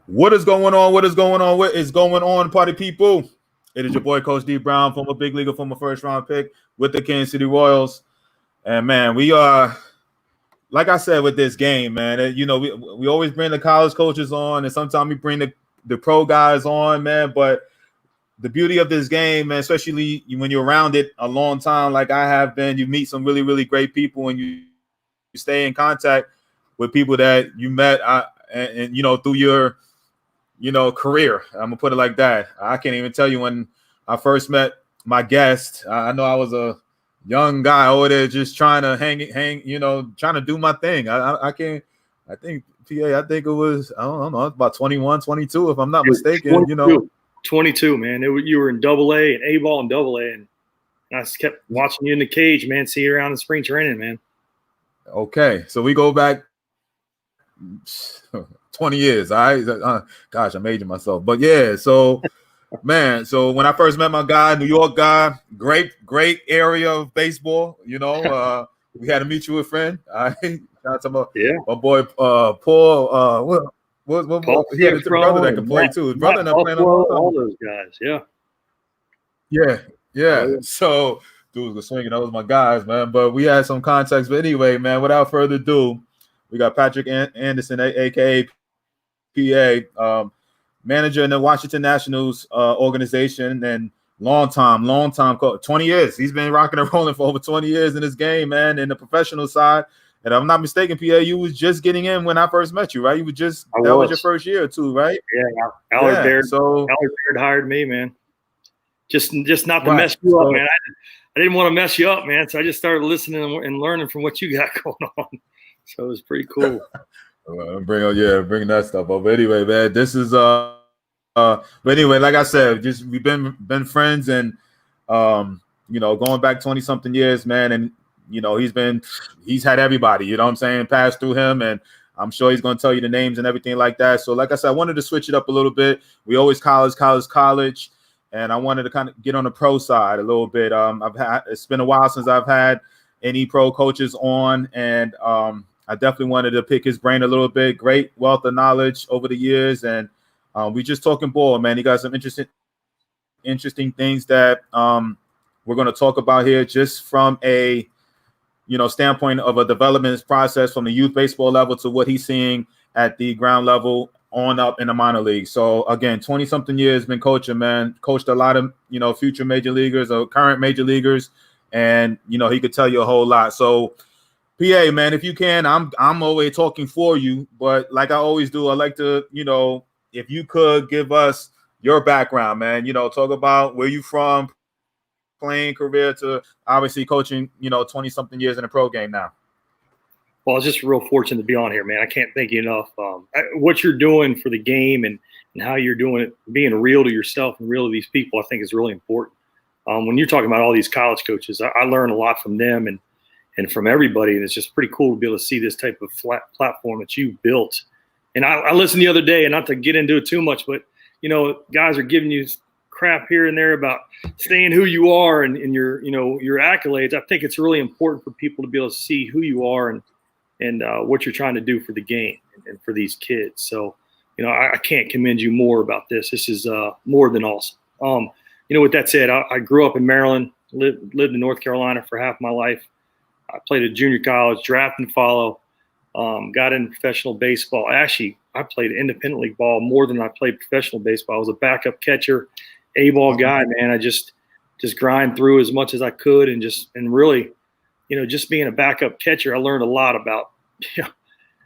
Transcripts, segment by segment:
What is going on? What is going on? What is going on, party people? It is your boy, Coach D Brown, former big leaguer, former first round pick with the Kansas City Royals. And man, we are, like I said, with this game, man. We always bring the college coaches on, and sometimes we bring the pro guys on, man. But the beauty of this game, man, especially when you're around it a long time, like I have been, you meet some really, really great people, and you stay in contact with people that you met, and through your career. I'm gonna put it like that. I can't even tell you when I first met my guest. I know I was a young guy over there just trying to hang, trying to do my thing. I can't. I think PA. I think it was. I don't know. About 21, 22, if I'm not mistaken. 22, man. You were in Double A and A-ball and Double A, and I just kept watching you in the cage, man. See you around in spring training, man. Okay, so we go back 20 years. Gosh, I'm aging myself. But yeah, so man, so when I first met my guy, New York guy, great area of baseball. We had a mutual friend. Shout out to my boy Paul. Paul, he had a brother that could play too. His brother that playing all those guys. Yeah. So dude was swinging. That was my guys, man. But we had some context. But anyway, man, without further ado, we got Patrick Anderson, aka PA, manager in the Washington Nationals organization, and long time coach. 20 years. He's been rocking and rolling for over 20 years in this game, man, in the professional side. And if I'm not mistaken, PA, you was just getting in when I first met you, right? You were that was your first year or two, right? Yeah. Allard Baird hired me, man. Just not to mess you up, man. I didn't want to mess you up, man. So I just started listening and learning from what you got going on. So it was pretty cool. Bring that stuff up. But anyway, man, this is but anyway, like I said, just we've been friends, and going back 20 something years, man, and he's had everybody, what I'm saying, pass through him, and I'm sure he's going to tell you the names and everything like that. So like I said, I wanted to switch it up a little bit. We always college, and I wanted to kind of get on the pro side a little bit. It's been a while since I've had any pro coaches on, and I definitely wanted to pick his brain a little bit. Great wealth of knowledge over the years, and we just talking ball, man. He got some interesting things that we're going to talk about here, just from a standpoint of a development process from the youth baseball level to what he's seeing at the ground level on up in the minor league. So again, 20 something years been coaching, man. Coached a lot of future major leaguers or current major leaguers, and he could tell you a whole lot. So PA, man, if you can, I'm always talking for you, but like I always do, I like to, if you could give us your background, man, talk about where you from, playing career to obviously coaching, 20 something years in the pro game now. Well, I was just real fortunate to be on here, man. I can't thank you enough. What you're doing for the game and how you're doing it, being real to yourself and real to these people, I think is really important. When you're talking about all these college coaches, I learn a lot from them and from everybody. And it's just pretty cool to be able to see this type of flat platform that you built. And I listened the other day, and not to get into it too much, but, guys are giving you crap here and there about staying who you are and your, your accolades. I think it's really important for people to be able to see who you are and what you're trying to do for the game and for these kids. So, I can't commend you more about this. This is more than awesome. With that said, I grew up in Maryland, lived in North Carolina for half my life. I played at junior college, draft and follow, got into professional baseball. Actually, I played independent league ball more than I played professional baseball. I was a backup catcher, A-ball guy, man. I just grind through as much as I could, and really, just being a backup catcher, I learned a lot about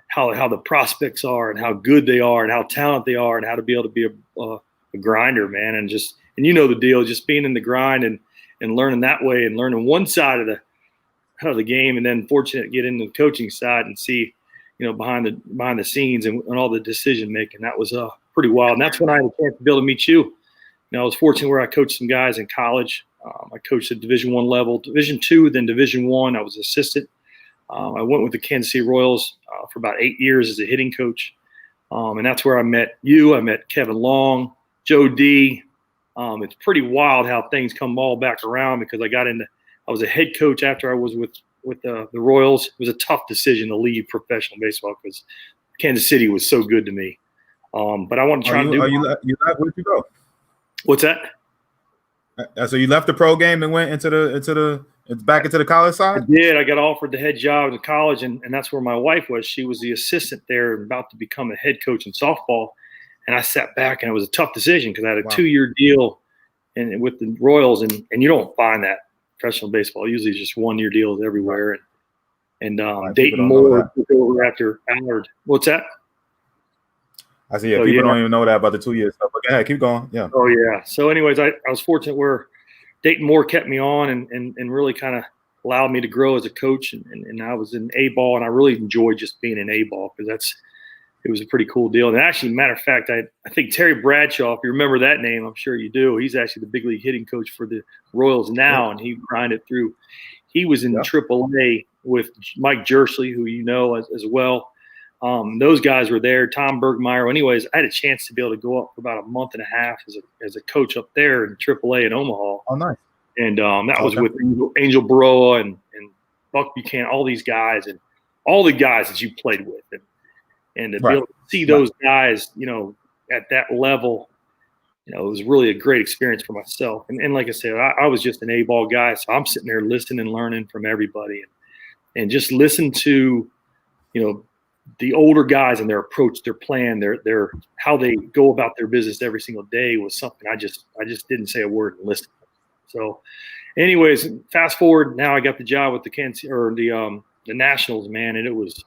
how the prospects are and how good they are and how talented they are and how to be able to be a grinder, man. And the deal, just being in the grind and learning that way and learning one side of the game, and then fortunate to get into the coaching side and see, behind the scenes and all the decision making. That was pretty wild. And that's when I had a chance to be able to meet you. I was fortunate where I coached some guys in college. I coached at Division I level, Division II, then Division I. I was assistant. I went with the Kansas City Royals for about 8 years as a hitting coach. And that's where I met you. I met Kevin Long, Joe D. It's pretty wild how things come all back around, because I was a head coach after I was with the Royals. It was a tough decision to leave professional baseball because Kansas City was so good to me. But I want to try to do. Where'd you go? What's that? So you left the pro game and went into the back into the college side? I did. I got offered the head job in college, and that's where my wife was. She was the assistant there, about to become a head coach in softball. And I sat back, and it was a tough decision because I had a 2-year deal and with the Royals, and you don't find that professional baseball. Usually it's just 1-year deals everywhere. And Dayton Moore took over after Allard. What's that? I see. Yeah, people don't even know that about the 2 years stuff. But go ahead, keep going. Yeah. Oh yeah. So, anyways, I was fortunate where Dayton Moore kept me on and really kind of allowed me to grow as a coach. And I was in A ball, and I really enjoyed just being in A ball because it was a pretty cool deal. And actually, matter of fact, I think Terry Bradshaw, if you remember that name, I'm sure you do. He's actually the big league hitting coach for the Royals now, and he grinded through. He was in AAA with Mike Jersley, who you know as well. Those guys were there, Tom Bergmeyer. Anyways, I had a chance to be able to go up for about a month and a half as a coach up there in AAA in Omaha. Oh, nice. And that was with Angel Baroa and Buck Buchanan, all these guys and all the guys that you played with. And to be able to see those guys, at that level, it was really a great experience for myself. And like I said, I was just an A-ball guy, so I'm sitting there listening and learning from everybody and just listen to, the older guys and their approach, their plan, their how they go about their business every single day was something I just didn't say a word and listen. So, anyways, fast forward. Now I got the job with the Nationals, man, and it was,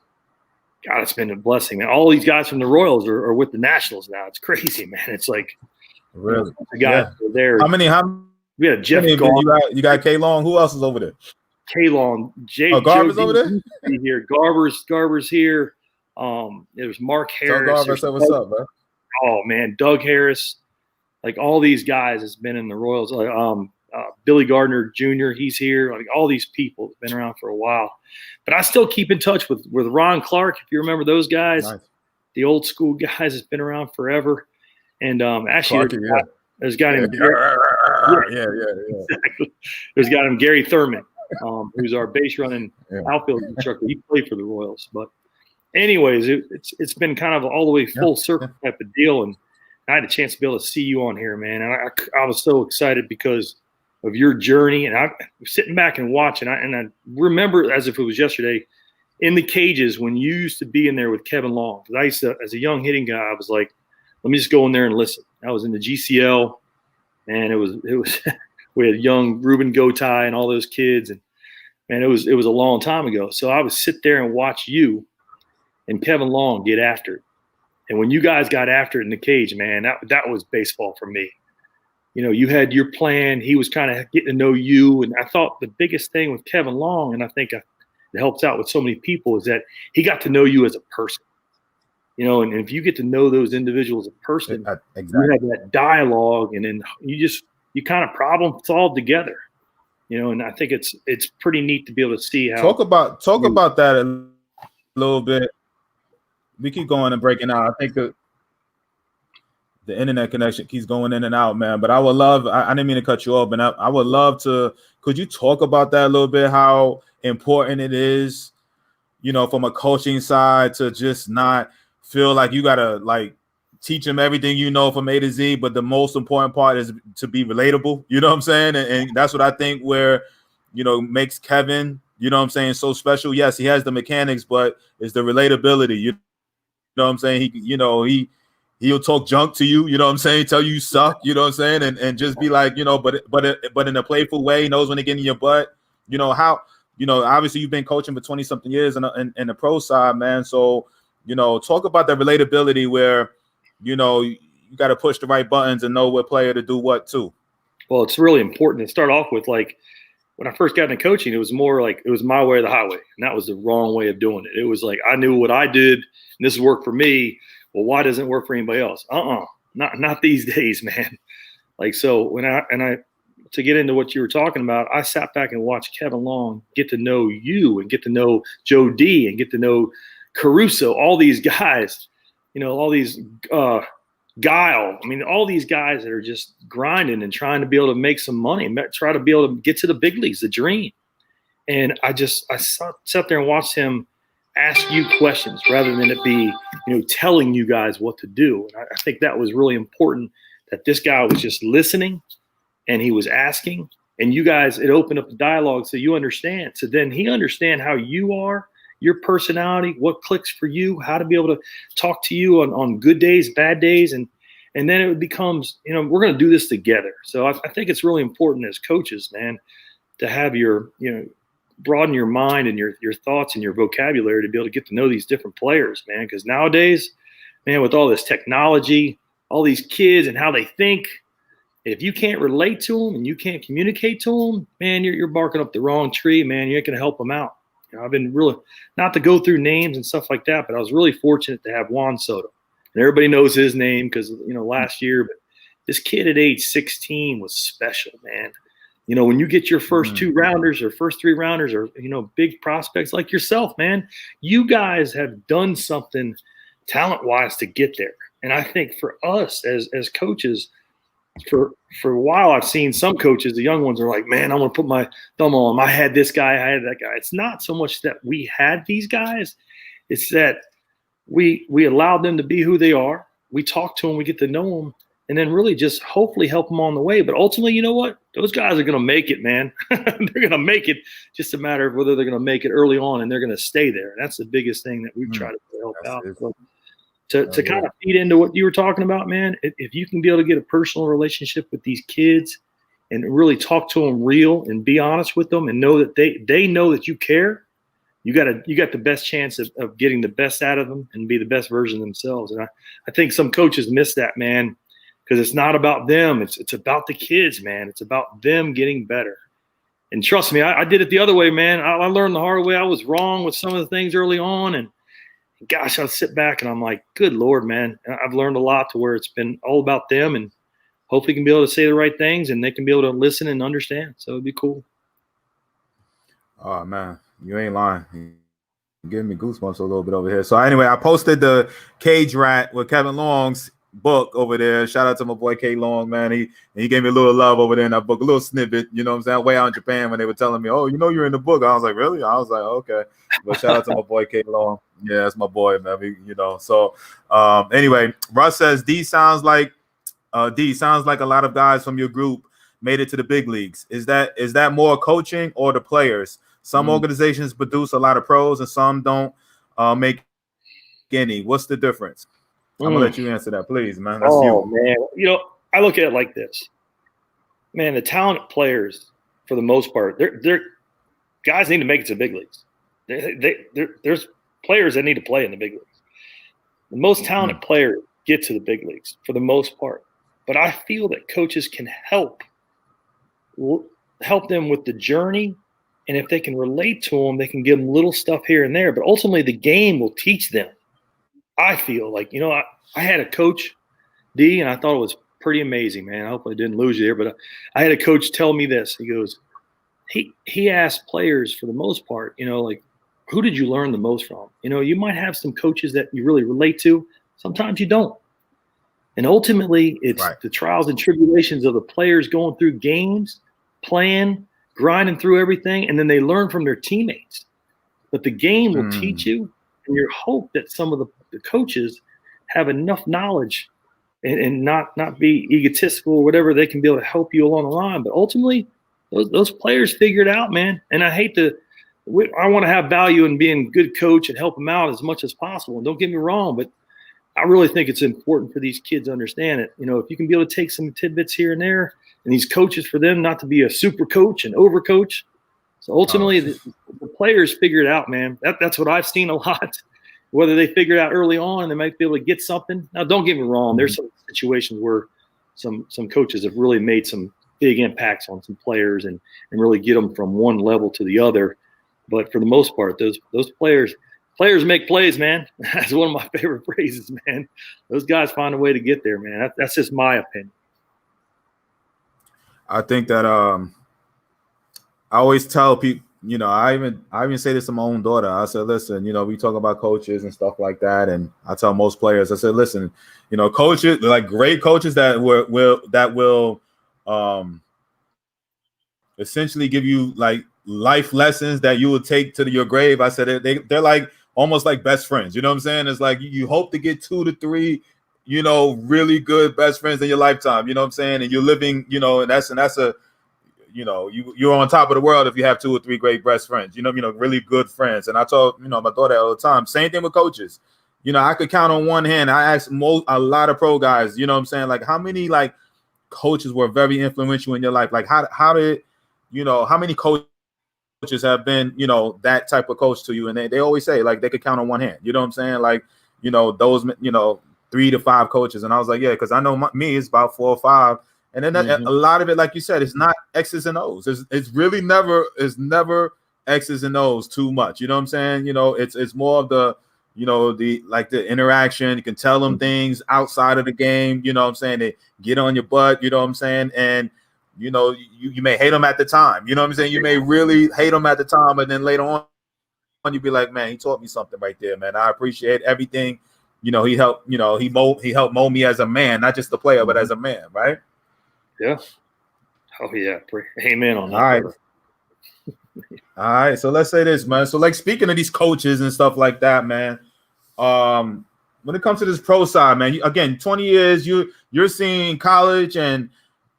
God, it's been a blessing. And all these guys from the Royals are with the Nationals now. It's crazy, man. It's like really the guys are there. How many? We had Jeff. You got K Long. Who else is over there? K Long. Garber's over there. Here, Garber's here. It was Mark Harris. Garber said, "What's up, man?" Oh man, Doug Harris. Like all these guys has been in the Royals. Billy Gardner Jr. He's here. Like all these people have been around for a while, but I still keep in touch with Ron Clark. If you remember those guys, nice. The old school guys has been around forever. And actually, there's a guy named exactly. There's a guy named Gary Thurman, who's our base running outfield instructor. He played for the Royals, but anyways, it's been kind of all the way full circle type of deal, and I had a chance to be able to see you on here, man. And I was so excited because of your journey, and I'm sitting back and watching. And I remember as if it was yesterday in the cages when you used to be in there with Kevin Long. Because I used to, as a young hitting guy, I was like, let me just go in there and listen. I was in the GCL, and it was we had young Ruben Gotay and all those kids, and it was a long time ago. So I would sit there and watch you and Kevin Long get after it. And when you guys got after it in the cage, man, that was baseball for me. You had your plan. He was kind of getting to know you. And I thought the biggest thing with Kevin Long, and I think it helps out with so many people, is that he got to know you as a person. And if you get to know those individuals as a person, you have that dialogue, and then you kind of problem solve together. And I think it's pretty neat to be able to see how. Talk about that a little bit. We keep going and breaking out. I think the internet connection keeps going in and out, man. But I would love, I didn't mean to cut you off, but I would love to, could you talk about that a little bit, how important it is, from a coaching side to just not feel like you got to teach them everything from A to Z, but the most important part is to be relatable. You know what I'm saying? And that's what I think where, makes Kevin, so special. Yes, he has the mechanics, but it's the relatability. You know what I'm saying? He'll talk junk to you, tell you suck, and just be like, but in a playful way, he knows when to get in your butt. Obviously you've been coaching for 20 something years in the pro side, man. So, talk about the relatability where, you got to push the right buttons and know what player to do what to. Well, it's really important to start off with, when I first got into coaching, it was more like it was my way or the highway. And that was the wrong way of doing it. It was like I knew what I did, and this worked for me. Well, why doesn't it work for anybody else? Not these days, man. So when to get into what you were talking about, I sat back and watched Kevin Long get to know you and get to know Joe D and get to know Caruso, all these guys, all these Guile. I mean, all these guys that are just grinding and trying to be able to make some money, try to be able to get to the big leagues, the dream. And I sat there and watched him ask you questions rather than it be, telling you guys what to do. And I think that was really important, that this guy was just listening and he was asking, and you guys, it opened up the dialogue so you understand. So then he understand how you are, your personality, what clicks for you, how to be able to talk to you on good days, bad days. And then it becomes, we're going to do this together. So I think it's really important as coaches, man, to have your, broaden your mind and your thoughts and your vocabulary to be able to get to know these different players, man. Because nowadays, man, with all this technology, all these kids and how they think, if you can't relate to them and you can't communicate to them, man, you're barking up the wrong tree, man. You ain't going to help them out. I've been really, not to go through names and stuff like that, but I was really fortunate to have Juan Soto. And everybody knows his name because, last year, but this kid at age 16 was special, man. When you get your first 2 rounders or first 3 rounders or, big prospects like yourself, man, you guys have done something talent-wise to get there. And I think for us as coaches, for a while, I've seen some coaches, the young ones are like, man, I want to put my thumb on him. I had this guy, I had that guy. It's not so much that we had these guys. It's that we allowed them to be who they are. We talk to them, we get to know them, and then really just hopefully help them on the way. But ultimately, you know what? Those guys are going to make it, man. They're going to make it. Just a matter of whether they're going to make it early on and they're going to stay there. And that's the biggest thing that we've tried to help out. To kind of feed into what you were talking about, man, if you can be able to get a personal relationship with these kids and really talk to them real and be honest with them and know that they know that you care, you got the best chance of getting the best out of them and be the best version of themselves. And I think some coaches miss that, man, because it's not about them. It's about the kids, man. It's about them getting better. And trust me, I did it the other way, man. I learned the hard way. I was wrong with some of the things early on, and gosh, I'll sit back and I'm like, good Lord, man. I've learned a lot to where it's been all about them, and hopefully can be able to say the right things and they can be able to listen and understand. So it'd be cool. Oh, man, you ain't lying. You're giving me goosebumps a little bit over here. So anyway, I posted the Cage Rat with Kevin Long's book over there. Shout out to my boy K Long, man. He gave me a little love over there in that book, a little snippet, you know what I'm saying? Way out in Japan when they were telling me, oh, you're in the book. I was like, really? I was like, okay. But shout out to my boy K Long. Yeah, that's my boy, man. So anyway, Russ says D sounds like a lot of guys from your group made it to the big leagues. Is that more coaching or the players? Some organizations produce a lot of pros and some don't make any. What's the difference? I'm gonna let you answer that, please, man. That's you. Man. I look at it like this. Man, the talented players, for the most part, they're guys need to make it to the big leagues. There's players that need to play in the big leagues. The most talented players get to the big leagues for the most part. But I feel that coaches can help them with the journey, and if they can relate to them, they can give them little stuff here and there. But ultimately, the game will teach them. I feel like, I had a coach, D, and I thought it was pretty amazing, man. I hope I didn't lose you there, but I had a coach tell me this. He goes, he asked players for the most part, like, who did you learn the most from? You might have some coaches that you really relate to. Sometimes you don't. And ultimately, it's the trials and tribulations of the players going through games, playing, grinding through everything, and then they learn from their teammates. But the game will teach you, and your hope that some of the coaches have enough knowledge and not be egotistical or whatever, they can be able to help you along the line. But ultimately, those players figure it out, man. And I want to have value in being a good coach and help them out as much as possible. And don't get me wrong, but I really think it's important for these kids to understand it. If you can be able to take some tidbits here and there, and these coaches, for them not to be a super coach and over coach. So ultimately, the players figure it out, man. That's what I've seen a lot. Whether they figure it out early on and they might be able to get something. Now, don't get me wrong. There's some situations where some coaches have really made some big impacts on some players and really get them from one level to the other. But for the most part, those players make plays, man. That's one of my favorite phrases, man. Those guys find a way to get there, man. That's just my opinion. I think that I always tell people, I even say this to my own daughter. I said, listen, we talk about coaches and stuff like that, and I tell most players, I said, listen, coaches, like great coaches that will essentially give you like life lessons that you will take to your grave. I said they're like almost like best friends. You know what I'm saying? It's like you hope to get 2 to 3, you know, really good best friends in your lifetime. You know what I'm saying? And you're living, you know, and that's a, you know, you're on top of the world if you have 2 or 3 great best friends. You know, really good friends. And I told, you know, my daughter all the time. Same thing with coaches. You know, I could count on one hand. I asked a lot of pro guys. You know what I'm saying? Like, how many like coaches were very influential in your life? Like, how did, you know, how many coaches have been, you know, that type of coach to you? And they always say like they could count on one hand. You know what I'm saying? Like, you know, those, you know, 3 to 5 coaches. And I was like, yeah, because I know me, it's about 4 or 5. And then a lot of it, like you said, it's not X's and O's. It's really never X's and O's too much. You know what I'm saying? You know, it's more of the, you know, the interaction. You can tell them things outside of the game. You know what I'm saying? They get on your butt. You know what I'm saying? And you know, you may hate them at the time. You know what I'm saying? You may really hate them at the time, and then later on, you be like, man, he taught me something right there, man. I appreciate everything. You know, he helped. You know, he helped mold me as a man, not just a player, but as a man, right? Yeah. Oh yeah. Amen on that. All right. All right. So let's say this, man. So like speaking of these coaches and stuff like that, man. When it comes to this pro side, man, again, 20 years, you're seeing college and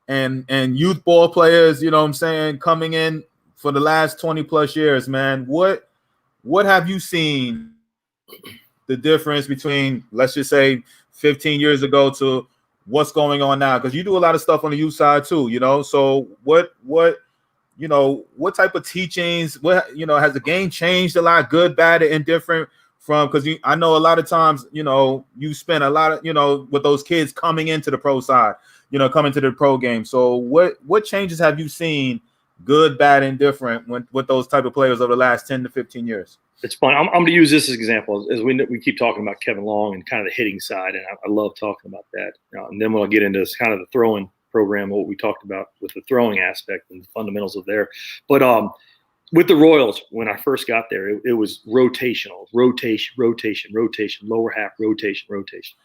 youth ball players, you know what I'm saying, coming in for the last 20 plus years, man. What have you seen the difference between, let's just say 15 years ago to what's going on now? Because you do a lot of stuff on the youth side too, you know. So what you know, what type of teachings, what, you know, has the game changed a lot, good, bad, and different from, because I know a lot of times, you know, you spend a lot of, you know, with those kids coming into the pro side, you know, coming to the pro game. So what changes have you seen, good, bad, and different with those type of players over the last 10 to 15 years? It's fun. I'm going to use this as an example, as we keep talking about Kevin Long and kind of the hitting side, and I love talking about that. And then we'll get into this kind of the throwing program, what we talked about with the throwing aspect and the fundamentals of there. But with the Royals, when I first got there, it was rotational, rotation, lower half, rotation.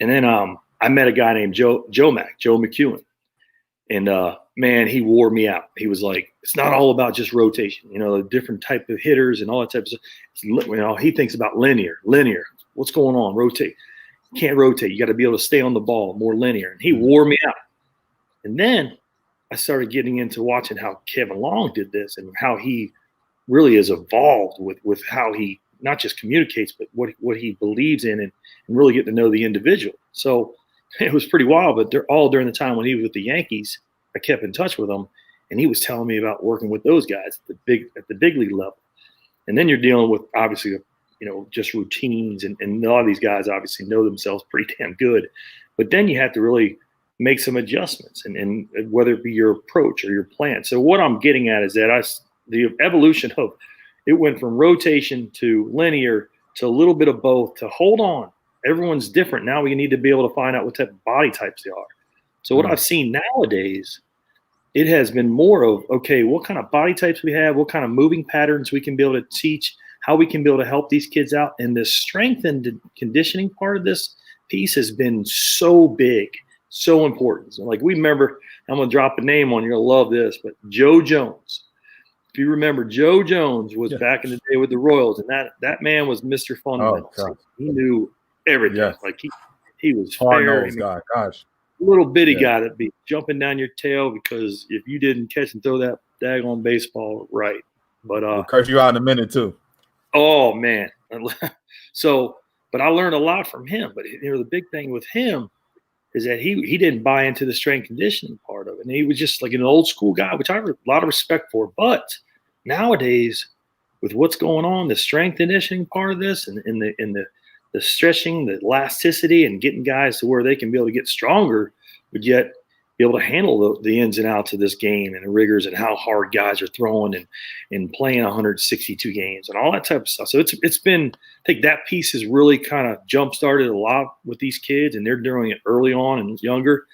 And then I met a guy named Joe McEwen. And man, he wore me out. He was like, it's not all about just rotation, you know, the different type of hitters and all that type of stuff. You know, he thinks about linear. What's going on? Rotate. You can't rotate. You got to be able to stay on the ball, more linear. And he wore me out. And then I started getting into watching how Kevin Long did this and how he really is evolved with how he not just communicates, but what he believes in and really get to know the individual. So it was pretty wild, but they're all during the time when he was with the Yankees, I kept in touch with him, and he was telling me about working with those guys at the big league level. And then you're dealing with, obviously, you know, just routines, and a lot of these guys obviously know themselves pretty damn good. But then you have to really make some adjustments, and whether it be your approach or your plan. So what I'm getting at is that the evolution of it went from rotation to linear to a little bit of both to hold on. Everyone's different. Now we need to be able to find out what type of body types they are. So what I've seen nowadays, it has been more of, okay, what kind of body types we have, what kind of moving patterns we can be able to teach, how we can be able to help these kids out. And the strength and conditioning part of this piece has been so big, so important. So like we remember, I'm going to drop a name on you, you're going to love this, but Joe Jones. If you remember, Joe Jones was back in the day with the Royals, and that man was Mr. Fundamental. Oh, he knew everything. Yes. Like he was hard fair. nose guy. Gosh. Little bitty guy that'd be jumping down your tail because if you didn't catch and throw that daggone baseball right. But we'll curse you out in a minute too. Oh man. So, but I learned a lot from him. But you know, the big thing with him is that he didn't buy into the strength conditioning part of it. And he was just like an old school guy, which I have a lot of respect for. But nowadays, with what's going on, the strength conditioning part of this and the stretching, the elasticity, and getting guys to where they can be able to get stronger, but yet be able to handle the ins and outs of this game and the rigors and how hard guys are throwing and playing 162 games and all that type of stuff. So it's been, I think that piece has really kind of jump-started a lot with these kids, and they're doing it early on and younger.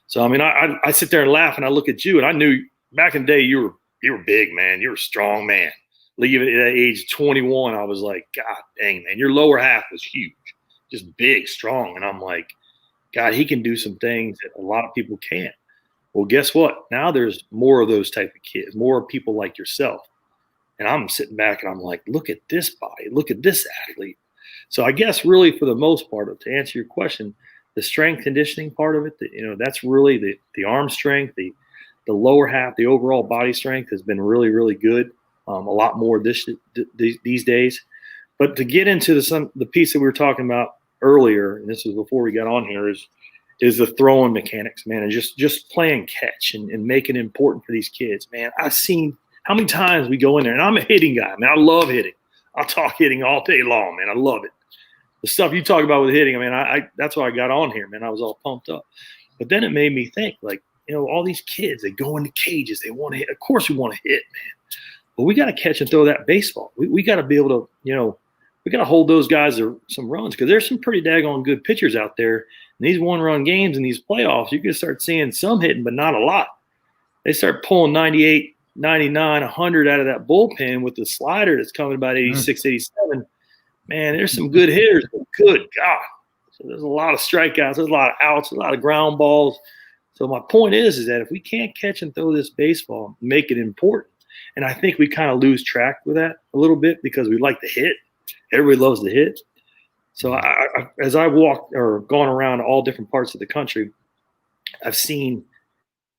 So, I mean, I sit there and laugh, and I look at you, and I knew back in the day you were big, man. You were a strong man. Even at age 21, I was like, God dang, man, your lower half was huge, just big, strong. And I'm like, God, he can do some things that a lot of people can't. Well, guess what? Now there's more of those type of kids, more people like yourself And I'm sitting back and I'm like, look at this body, look at this athlete. So I guess really for the most part, to answer your question, the strength conditioning part of it, that's really the arm strength, the lower half, the overall body strength has been really, really good. A lot more these days. But to get into the piece that we were talking about earlier, and this was before we got on here, is the throwing mechanics, man, and just playing catch and making it important for these kids, man. I've seen how many times we go in there, and I'm a hitting guy, man. I love hitting. I'll talk hitting all day long, man. I love it. The stuff you talk about with hitting, I mean, that's why I got on here, man. I was all pumped up. But then it made me think, like, all these kids, they go into cages, they want to hit. Of course we want to hit, man. But we got to catch and throw that baseball. We got to be able to, we got to hold those guys to some runs, because there's some pretty daggone good pitchers out there. In these one-run games and these playoffs, you can start seeing some hitting, but not a lot. They start pulling 98, 99, 100 out of that bullpen with the slider that's coming about 86, 87. Man, there's some good hitters, but good God. So there's a lot of strikeouts, there's a lot of outs, a lot of ground balls. So my point is that if we can't catch and throw this baseball, make it important. And I think we kind of lose track with that a little bit because we like to hit. Everybody loves to hit. So as I walked or gone around all different parts of the country, I've seen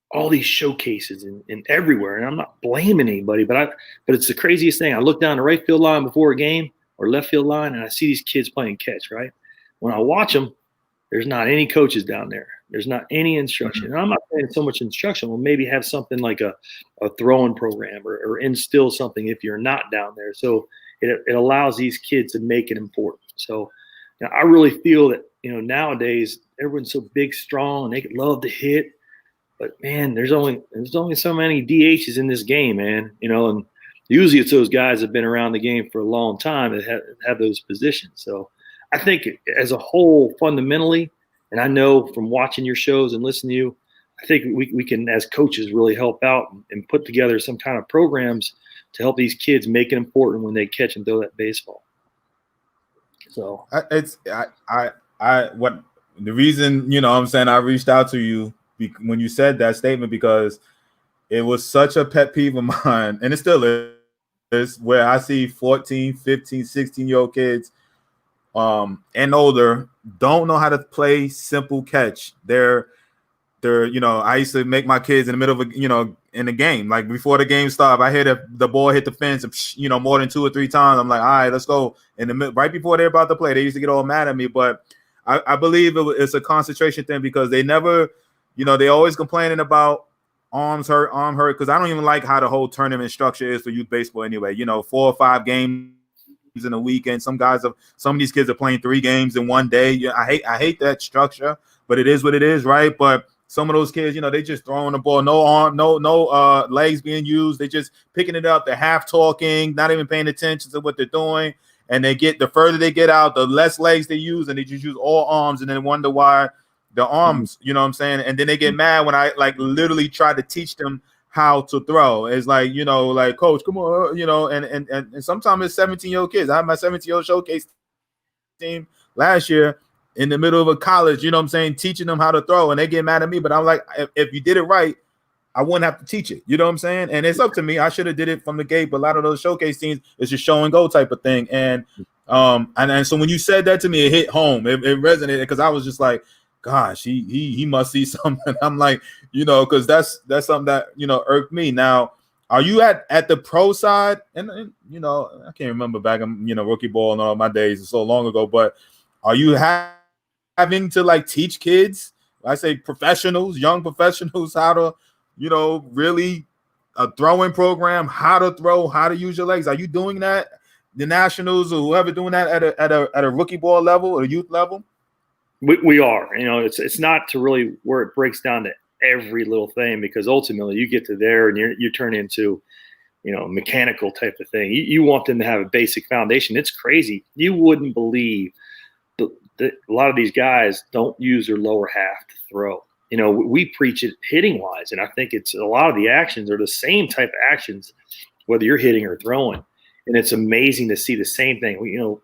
all these showcases in everywhere. And I'm not blaming anybody, but it's the craziest thing. I look down the right field line before a game or left field line, and I see these kids playing catch, right? When I watch them, there's not any coaches down there. There's not any instruction. And I'm not saying so much instruction. We'll maybe have something like a throwing program or instill something if you're not down there. So it allows these kids to make it important. So I really feel that, nowadays everyone's so big, strong, and they could love to hit. But, man, there's only so many DHs in this game, man, and usually it's those guys that have been around the game for a long time that have those positions. So I think as a whole, fundamentally, and I know from watching your shows and listening to you, I think we can, as coaches, really help out and put together some kind of programs to help these kids make it important when they catch and throw that baseball. So what the reason, I'm saying I reached out to you when you said that statement, because it was such a pet peeve of mine, and it still is, where I see 14, 15, 16-year-old kids and older don't know how to play simple catch. They're I used to make my kids in the middle of in the game, like before the game started, I hear the ball hit the fence, more than 2 or 3 times. I'm like, all right, let's go. Right before they're about to play, they used to get all mad at me, but I believe it's a concentration thing, because they never, they always complaining about arm hurt, because I don't even like how the whole tournament structure is for youth baseball anyway. 4 or 5 games in a weekend. Some of these kids are playing 3 games in one day. Yeah, I hate that structure, but it is what it is, right? But some of those kids, they just throwing the ball, no arm, no legs being used. They just picking it up. They're half talking, not even paying attention to what they're doing. And the further they get out, the less legs they use, and they just use all arms, and then wonder why the arms, you know what I'm saying? And then they get mad when I literally try to teach them how to throw. It's like, like, coach, come on, and sometimes it's 17-year-old kids. I had my 17-year-old showcase team last year in the middle of a college, teaching them how to throw, and they get mad at me. But I'm like, if you did it right, I wouldn't have to teach it. You know what I'm saying? And it's up to me. I should have did it from the gate, but a lot of those showcase teams, it's just show and go type of thing. And so when you said that to me, it hit home. It resonated, because I was just like, gosh, he must see something. I'm like, because that's something that irked me. Now, are you at the pro side? And I can't remember back in rookie ball and all my days, so long ago. But are you having to teach kids? I say professionals, young professionals, how to really a throwing program, how to throw, how to use your legs? Are you doing that? The Nationals or whoever doing that at a rookie ball level or youth level? We are, it's not to really where it breaks down to every little thing, because ultimately you get to there and you turn into, mechanical type of thing. You want them to have a basic foundation. It's crazy. You wouldn't believe that a lot of these guys don't use their lower half to throw. We preach it hitting wise, and I think it's a lot of the actions are the same type of actions, whether you're hitting or throwing. And it's amazing to see the same thing.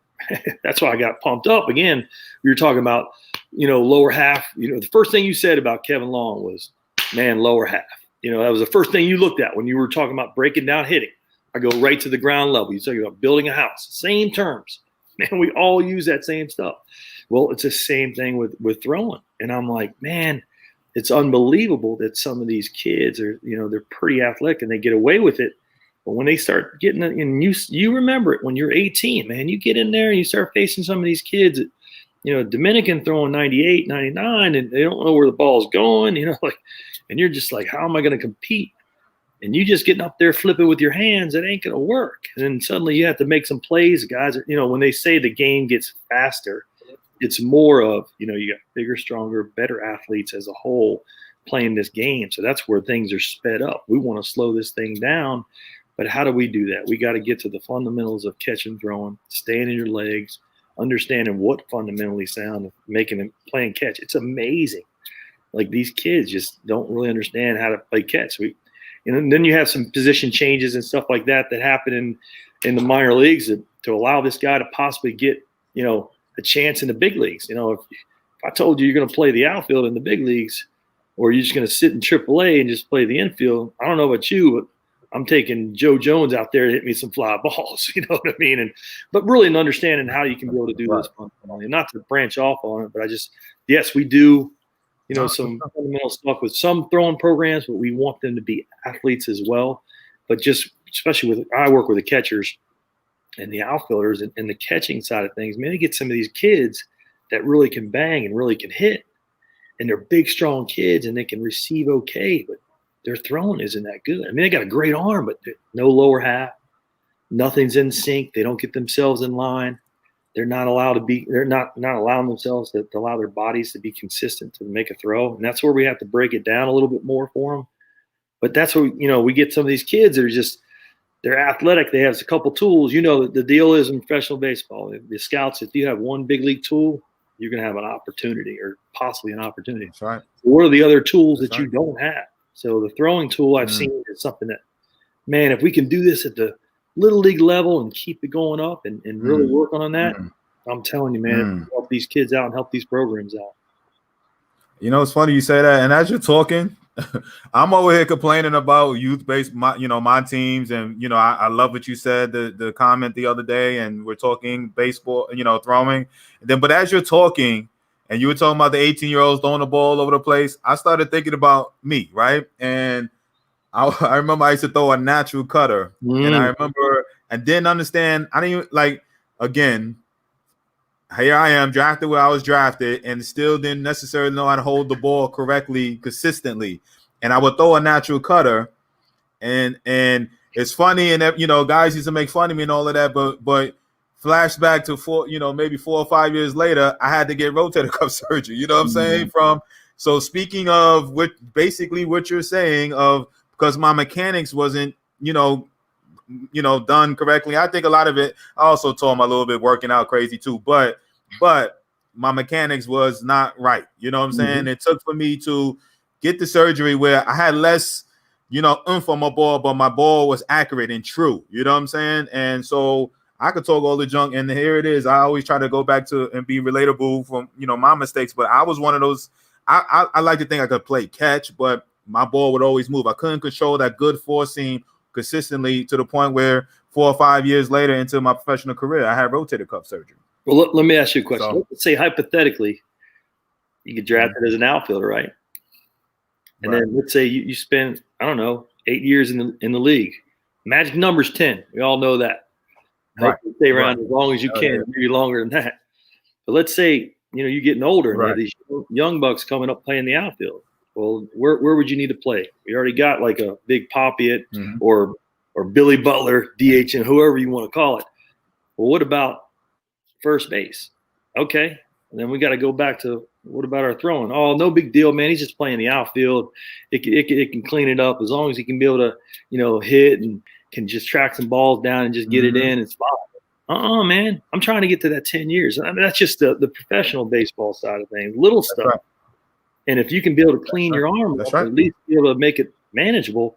That's why I got pumped up. Again, we were talking about, lower half. The first thing you said about Kevin Long was, man, lower half. That was the first thing you looked at when you were talking about breaking down hitting. I go right to the ground level. You talk about building a house, same terms. Man, we all use that same stuff. Well, it's the same thing with throwing. And I'm like, man, it's unbelievable that some of these kids are, they're pretty athletic and they get away with it. But when they start getting it, and you remember it when you're 18, man, you get in there and you start facing some of these kids, Dominican throwing 98, 99, and they don't know where the ball's going, and you're just like, how am I going to compete? And you just getting up there flipping with your hands, it ain't going to work. And then suddenly you have to make some plays. Guys, when they say the game gets faster, it's more of, you got bigger, stronger, better athletes as a whole playing this game. So that's where things are sped up. We want to slow this thing down. But how do we do that? We got to get to the fundamentals of catching, throwing, staying in your legs, understanding what fundamentally sound, making them playing catch. It's amazing. Like these kids just don't really understand how to play catch. And then you have some position changes and stuff like that happen in the minor leagues to allow this guy to possibly get, a chance in the big leagues. If I told you you're going to play the outfield in the big leagues, or you're just going to sit in AAA and just play the infield, I don't know about you, but I'm taking Joe Jones out there to hit me some fly balls. You know what I mean? But really in understanding how you can be able to do this fundamentally, and not to branch off on it, but yes, we do, some fundamental stuff with some throwing programs, but we want them to be athletes as well. But just especially I work with the catchers and the outfielders and the catching side of things, man, they get some of these kids that really can bang and really can hit. And they're big, strong kids and they can receive okay, but their throwing isn't that good. I mean, they got a great arm, but no lower half. Nothing's in sync. They don't get themselves in line. They're not allowed to be, they're not allowing themselves to allow their bodies to be consistent to make a throw. And that's where we have to break it down a little bit more for them. But that's where, we get some of these kids that are just, they're athletic. They have a couple tools. The deal is in professional baseball, the scouts, if you have one big league tool, you're going to have an opportunity or possibly an opportunity. That's right. What are the other tools that you don't have? So the throwing tool I've seen is something that, man, if we can do this at the little league level and keep it going up and really work on that, I'm telling you, man, help these kids out and help these programs out. It's funny you say that. And as you're talking, I'm over here complaining about youth-based, my teams. And, I love what you said, the comment the other day, and we're talking baseball, throwing. But as you're talking, and you were talking about the 18-year-olds throwing the ball all over the place, I started thinking about me, right? And I remember I used to throw a natural cutter. And I remember I didn't understand. I didn't again, here I am drafted where I was drafted and still didn't necessarily know how to hold the ball correctly, consistently. And I would throw a natural cutter. And it's funny. And, guys used to make fun of me and all of that. But flashback to maybe 4 or 5 years later, I had to get rotator cuff surgery. You know what I'm saying? So speaking of what you're saying of, because my mechanics wasn't, done correctly. I think a lot of it, I also told him a little bit working out crazy too, but my mechanics was not right. You know what I'm saying? It took for me to get the surgery where I had less, oomph on my ball, but my ball was accurate and true. You know what I'm saying? And so I could talk all the junk, and here it is. I always try to go back to and be relatable from, my mistakes, but I was one of those. I like to think I could play catch, but my ball would always move. I couldn't control that good four seam consistently to the point where 4 or 5 years later into my professional career, I had rotator cuff surgery. Well, let me ask you a question. So, let's say hypothetically, you get drafted as an outfielder, right? And then let's say you spend, 8 years in the league. Magic number's 10. We all know that. Right. Stay around as long as you can, maybe longer than that. But let's say, you're getting older and you have these young bucks coming up playing the outfield. Well, where would you need to play? We already got like a big Poppy or Billy Butler, DH, and whoever you want to call it. Well, what about first base? Okay. And then we got to go back to, what about our throwing? Oh, no big deal, man. He's just playing the outfield. It can clean it up as long as he can be able to, hit and can just track some balls down and just get it in. It's fine. Man. I'm trying to get to that 10 years. I mean, that's just the professional baseball side of things, little stuff. Right. And if you can be able to clean your arm up, at least be able to make it manageable,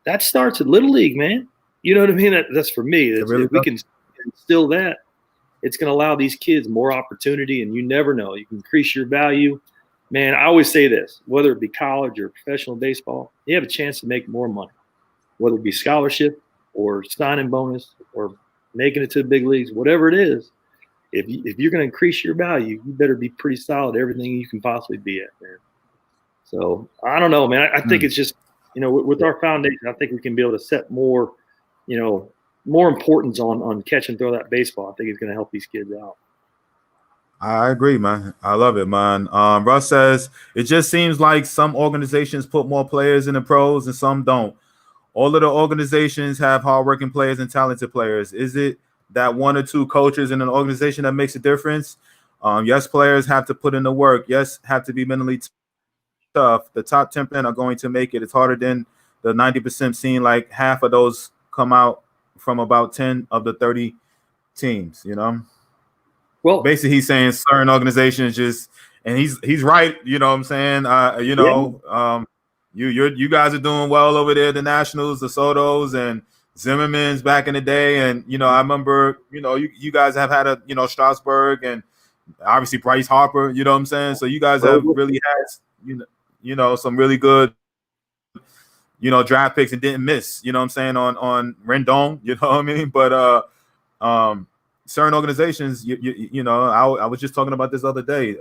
that starts at Little League, man. You know what I mean? That's for me. If we can instill that, it's going to allow these kids more opportunity, and you never know. You can increase your value. Man, I always say this, whether it be college or professional baseball, you have a chance to make more money, whether it be scholarship, or signing bonus or making it to the big leagues, whatever it is, if you're going to increase your value, you better be pretty solid at everything you can possibly be at, man. So I don't know, man. I think it's just, with our foundation, I think we can be able to set more, more importance on catch and throw that baseball. I think it's going to help these kids out. I agree, man. I love it, man. Russ says it just seems like some organizations put more players in the pros and some don't. All of the organizations have hardworking players and talented players. Is it that one or two coaches in an organization that makes a difference? Yes, players have to put in the work. Yes, have to be mentally tough. The top 10% are going to make it. It's harder than the 90%, seeing like half of those come out from about 10 of the 30 teams, Well, basically he's saying certain organizations just, and he's right, you know what I'm saying? You guys are doing well over there, the Nationals, the Sotos, and Zimmerman's back in the day. And, I remember, you guys have had Strasburg and obviously Bryce Harper, you know what I'm saying? So you guys have really had, some really good, draft picks and didn't miss, you know what I'm saying, on Rendon, you know what I mean? But certain organizations, I was just talking about this other day,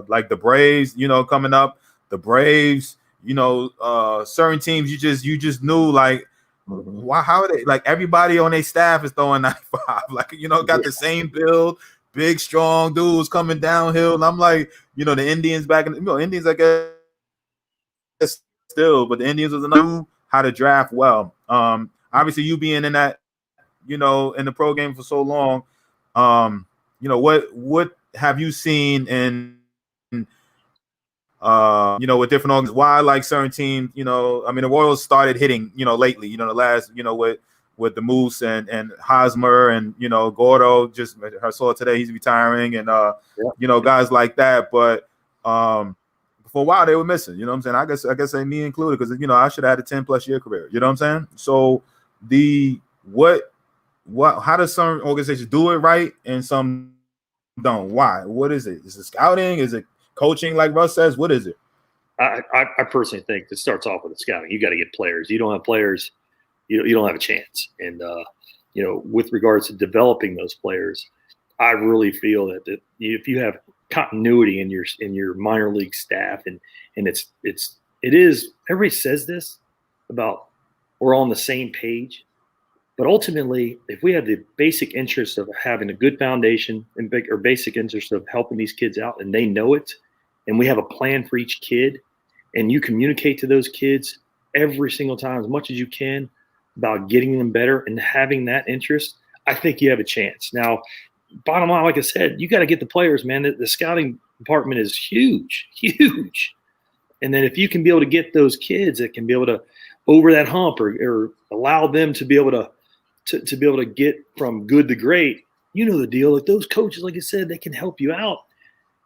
like the Braves, coming up, the Braves, certain teams, you just knew like, why, how are they, like everybody on their staff is throwing 95, like, got the same build, big, strong dudes coming downhill. And I'm like, the Indians back in, Indians, I guess, still, but the Indians was knew how to draft well. Obviously you being in that, in the pro game for so long, what have you seen in, with different organizations? Why, like certain teams, the Royals started hitting, lately, the last, with the Moose and Hosmer and, Gordo, just I saw today he's retiring and, guys like that. But for a while they were missing, you know what I'm saying? I guess me included, because, I should have had a 10+ year career, you know what I'm saying? So how does some organizations do it right and some don't? Why? What is it? Is it scouting? Is it coaching, like Russ says? What is it? I personally think it starts off with the scouting. You got to get players. You don't have players, you don't have a chance. And with regards to developing those players, I really feel that if you have continuity in your minor league staff, and it is everybody says this about we're on the same page. But ultimately, if we have the basic interest of having a good foundation and basic interest of helping these kids out, and they know it, and we have a plan for each kid, and you communicate to those kids every single time as much as you can about getting them better and having that interest, I think you have a chance. Now, bottom line, like I said, you got to get the players, man. The scouting department is huge, huge. And then if you can be able to get those kids that can be able to over that hump or allow them to be able to get from good to great, the deal. Like those coaches, like I said, they can help you out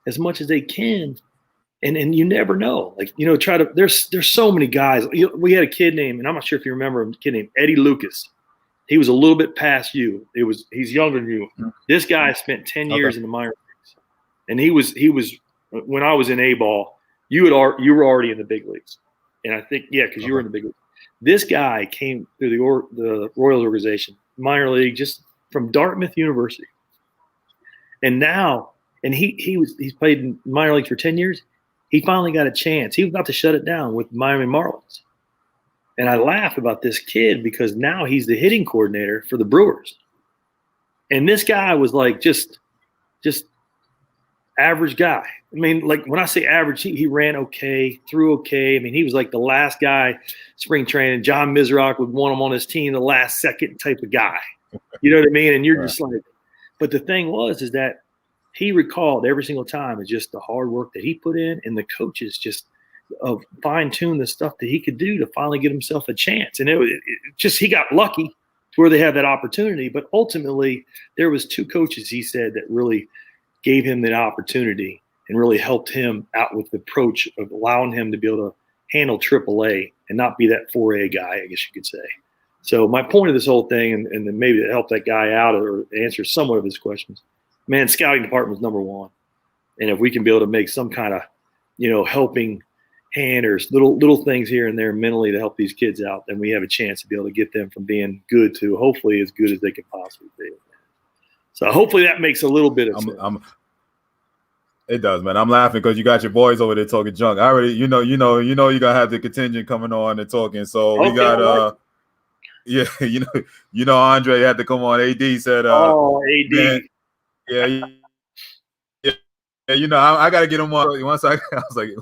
as much as they can. And you never know. Like, there's so many guys. We had a kid named, and I'm not sure if you remember him, a kid named Eddie Lucas. He was a little bit past you. He's younger than you. This guy spent 10 years in the minor leagues. And he was when I was in A-ball, you were already in the big leagues. And I think, because you were in the big leagues. This guy came through the Royals organization, minor league, just from Dartmouth University. And now, he's played in minor league for 10 years. He finally got a chance. He was about to shut it down with Miami Marlins. And I laugh about this kid because now he's the hitting coordinator for the Brewers. And this guy was like just average guy. I mean, like when I say average, he ran okay, threw okay. I mean, he was like the last guy spring training. John Mizrock would want him on his team the last second type of guy. You know what I mean? And you're just like, but the thing is that he recalled every single time is just the hard work that he put in, and the coaches just fine-tune the stuff that he could do to finally get himself a chance. And it just, he got lucky to where they had that opportunity. But ultimately, there was two coaches, he said, that really gave him that opportunity and really helped him out with the approach of allowing him to be able to handle AAA and not be that 4A guy, I guess you could say. So my point of this whole thing, and then maybe to help that guy out or answer somewhat of his questions, man, scouting department is number one. And if we can be able to make some kind of, helping hand or little things here and there mentally to help these kids out, then we have a chance to be able to get them from being good to hopefully as good as they can possibly be. So hopefully that makes a little bit of sense. It does, man. I'm laughing because you got your boys over there talking junk. I already, you're gonna have the contingent coming on and talking. So we got yeah, Andre had to come on. AD said, AD. Man, yeah. I gotta get him on. I was like,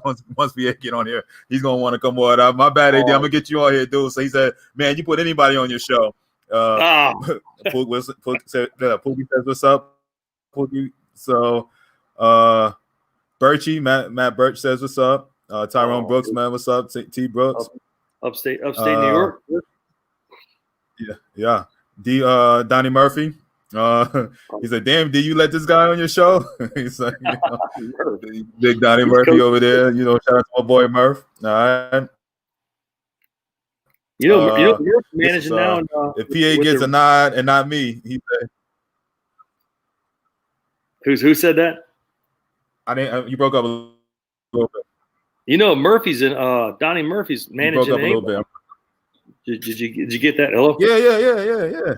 once VA get on here, he's gonna want to come on. My bad, AD. I'm gonna get you on here, dude. So he said, man, you put anybody on your show. Pookie says what's up. Pookie. So Birchie, Matt Birch says what's up. Tyrone Brooks, man, what's up? T Brooks. Upstate New York. Yeah. Donnie Murphy. He said, damn, did you let this guy on your show? He's like, big Donnie Murphy over there. Shout out to my boy Murph. All right. Murph's managing now. If PA gets a nod and not me, he said. Who said that? I didn't. You broke up a little bit. Murphy's in. Donnie Murphy's managing. You broke up a little bit. Did you get that? Hello. Yeah.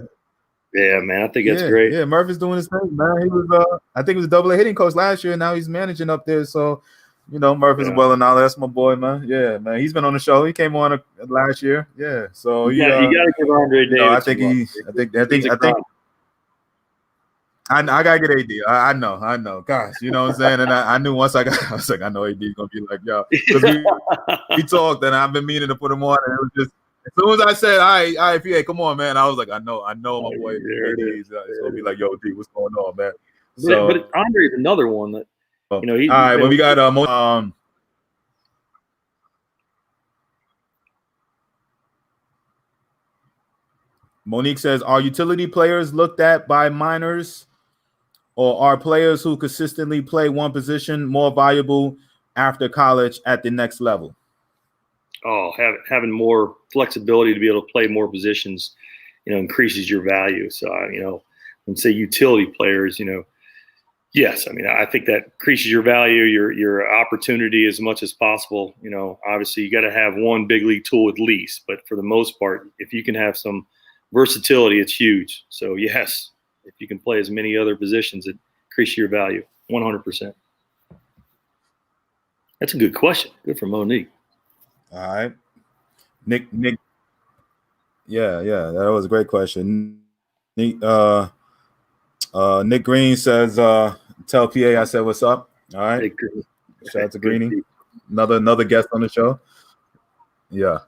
Yeah, man, I think that's great. Yeah, Murphy's doing his thing, man. He was, I think he was a double-A hitting coach last year, and now he's managing up there. So, Murphy's well and all. That's my boy, man. Yeah, man. He's been on the show. He came on last year. Yeah. So you got to give Andre Davis. I gotta get AD. I know. Gosh, you know what I'm saying? And I knew once I was like, I know AD's gonna be like, yo, because we talked, and I've been meaning to put him on, and it was just. As soon as I said, all right, PA, come on, man, I was like, I know, my boy. He's gonna be like, yo, D, what's going on, man? So, but Andre's another one that, all right, well, we got Monique says, are utility players looked at by minors, or are players who consistently play one position more valuable after college at the next level? Oh, having more flexibility to be able to play more positions, increases your value. So, when say utility players, yes, I think that increases your value, your opportunity as much as possible. Obviously you got to have one big league tool at least, but for the most part, if you can have some versatility, it's huge. So yes, if you can play as many other positions, it increases your value 100%. That's a good question. Good for Monique. All right, Nick. Yeah, that was a great question. Nick Green says, "Tell PA I said what's up." All right, shout out to Greenie, another guest on the show. Yeah.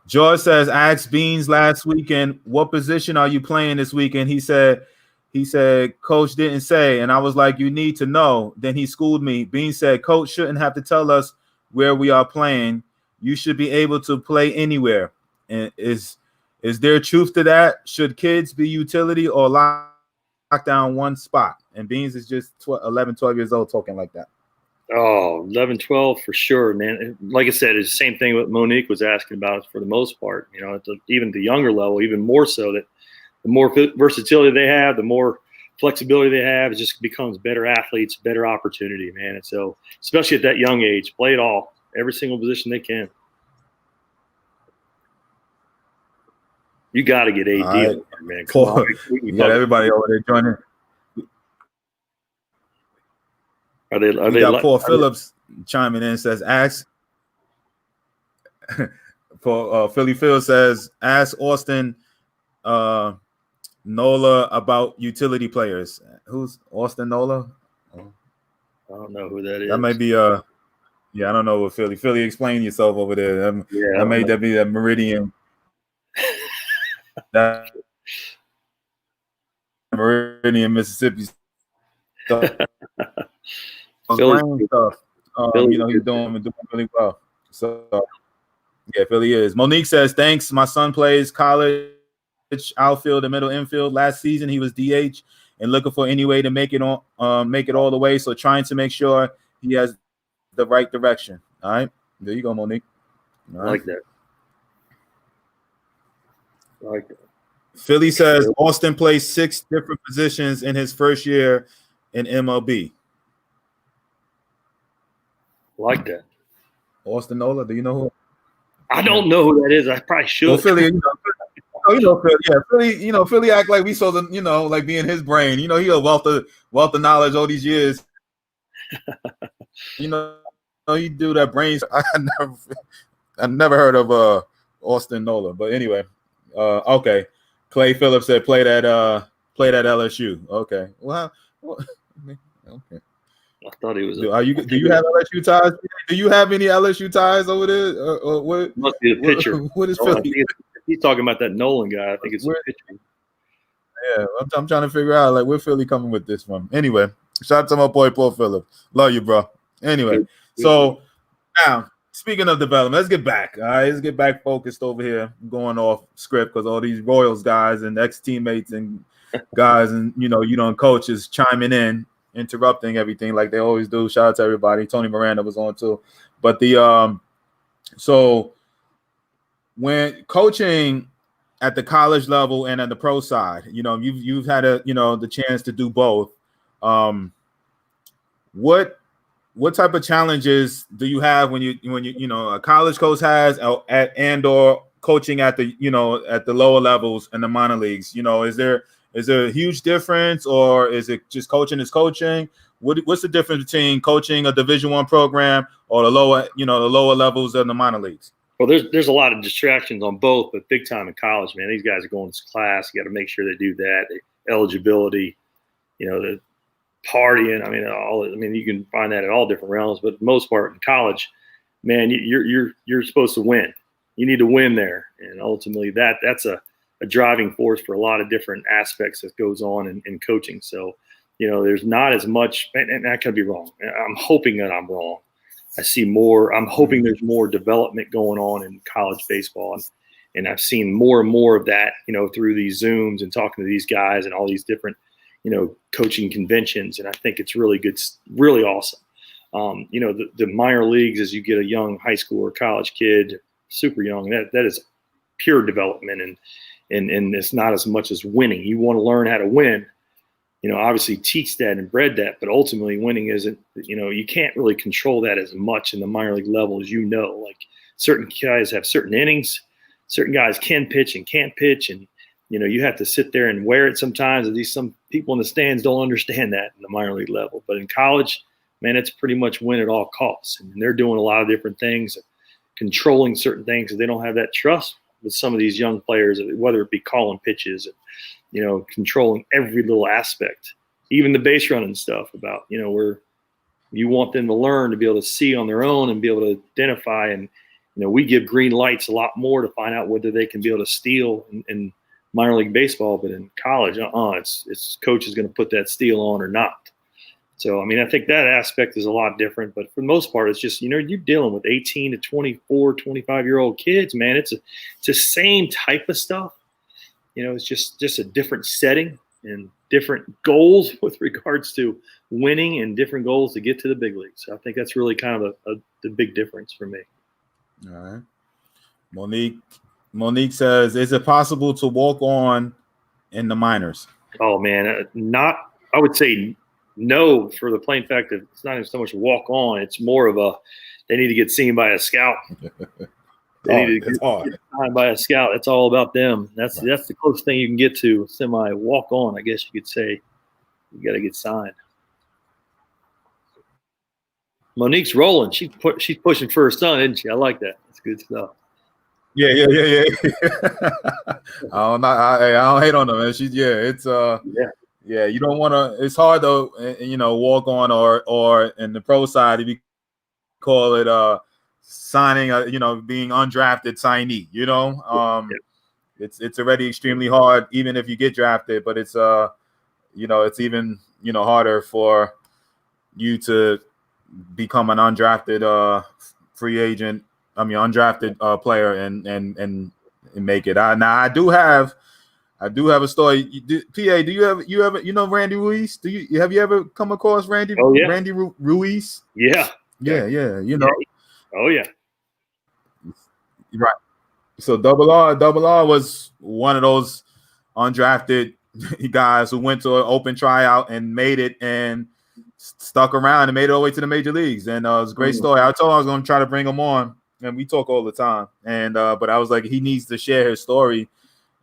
George says, "Asked Beans last weekend, what position are you playing this weekend?" He said, "Coach didn't say," and I was like, "You need to know." Then he schooled me. Beans said, "Coach shouldn't have to tell us where we are playing. You should be able to play anywhere." And is there truth to that? Should kids be utility or lock down one spot? And Beans is just 11, 12 years old talking like that. Oh, 11, 12 for sure, man. Like I said, it's the same thing what Monique was asking about for the most part. Even the younger level, even more so, that the more versatility they have, the more flexibility they have, it just becomes better athletes, better opportunity, man. And so, especially at that young age, play it all, every single position they can. You got to get AD on there, man. Come on. You got everybody over there joining. We got Paul Phillips chiming in, says, ask for Philly Phil says, ask Austin Nola about utility players. Who's Austin Nola? I don't know who that is. That might be I don't know what Philly. Philly, explain yourself over there. That may be that Meridian. That Meridian, Mississippi stuff. Brain stuff. He's doing really well. So yeah, Philly is. Monique says, thanks. My son plays college outfield and middle infield. Last season he was DH and looking for any way to make it all the way. So trying to make sure he has the right direction. All right. There you go, Monique. All right. I like that. Philly says Austin plays 6 different positions in his first year in MLB. Like that. Austin Nola. Do you know who? I don't know who that is. I probably should. Well, Philly, Philly, yeah, Philly, Philly act like we saw the, like be in his brain. He a wealth of knowledge all these years. He do that brain. I never heard of Austin Nola, but anyway, okay. Clay Phillips said play that LSU. Okay, well, okay. I thought he was. Do you have LSU ties? Do you have any LSU ties over there? Or what? Must be the pitcher. What is Philly? He's talking about that Nolan guy. I think it's the pitcher. Yeah, I'm trying to figure out like where Philly coming with this one. Anyway, shout out to my boy Paul Phillips. Love you, bro. Anyway, so now speaking of development, let's get back. All right, let's get back focused over here. I'm going off script because all these Royals guys and ex-teammates and guys and coaches chiming in, interrupting everything like they always do. Shout out to everybody. Tony Miranda was on too. But so when coaching at the college level and at the pro side, you've had the chance to do both. What type of challenges do you have when a college coach has or coaching at the at the lower levels and the minor leagues? Is there a huge difference, or is it just coaching is coaching? What's the difference between coaching a Division I program or the lower levels of the minor leagues? Well, there's a lot of distractions on both, but big time in college, man. These guys are going to class. You got to make sure they do that. The eligibility, the partying. I mean, you can find that in all different realms, but for the most part in college, man, you're supposed to win. You need to win there, and ultimately that's a driving force for a lot of different aspects that goes on in coaching. So, there's not as much, and I could be wrong. I'm hoping that I'm wrong. I see more. I'm hoping there's more development going on in college baseball, and I've seen more and more of that, through these Zooms and talking to these guys and all these different, coaching conventions. And I think it's really good, really awesome. The minor leagues, as you get a young high school or college kid, super young, that is pure development, and it's not as much as winning. You want to learn how to win. Obviously teach that and bred that, but ultimately winning isn't, you can't really control that as much in the minor league level as like certain guys have certain innings, certain guys can pitch and can't pitch, and you have to sit there and wear it sometimes. At least some people in the stands don't understand that in the minor league level, but in college, man, it's pretty much win at all costs, and they're doing a lot of different things, controlling certain things, because they don't have that trust with some of these young players, whether it be calling pitches, controlling every little aspect, even the base running stuff about, where you want them to learn to be able to see on their own and be able to identify. And, we give green lights a lot more to find out whether they can be able to steal in minor league baseball, but in college, it's coach is going to put that steal on or not. So, I think that aspect is a lot different, but for the most part, it's just, you're dealing with 18 to 24, 25-year-old kids, man. It's the same type of stuff. It's just a different setting and different goals with regards to winning and different goals to get to the big leagues. So I think that's really kind of the big difference for me. All right. Monique says, is it possible to walk on in the minors? Oh, man, I would say no, for the plain fact that it's not even so much a walk on. It's more of they need to get seen by a scout. They need to get signed by a scout. It's all about them. That's the closest thing you can get to semi walk on, I guess you could say. You got to get signed. Monique's rolling. She's pushing for her son, isn't she? I like that. That's good stuff. Yeah. I don't hate on her, man. You don't want to. It's hard though, walk on or in the pro side, if you call it signing, being undrafted signee. It's already extremely hard, even if you get drafted. But it's it's even harder for you to become an undrafted free agent. Undrafted player and make it. I do have a story. PA, do you ever Randy Ruiz? Have you ever come across Randy? Oh, yeah. Randy Ruiz? Yeah. Oh yeah. Right. So Double R was one of those undrafted guys who went to an open tryout and made it, and stuck around and made it all the way to the major leagues. And it was a great story. I told him I was going to try to bring him on, and we talk all the time. And but I was like, he needs to share his story.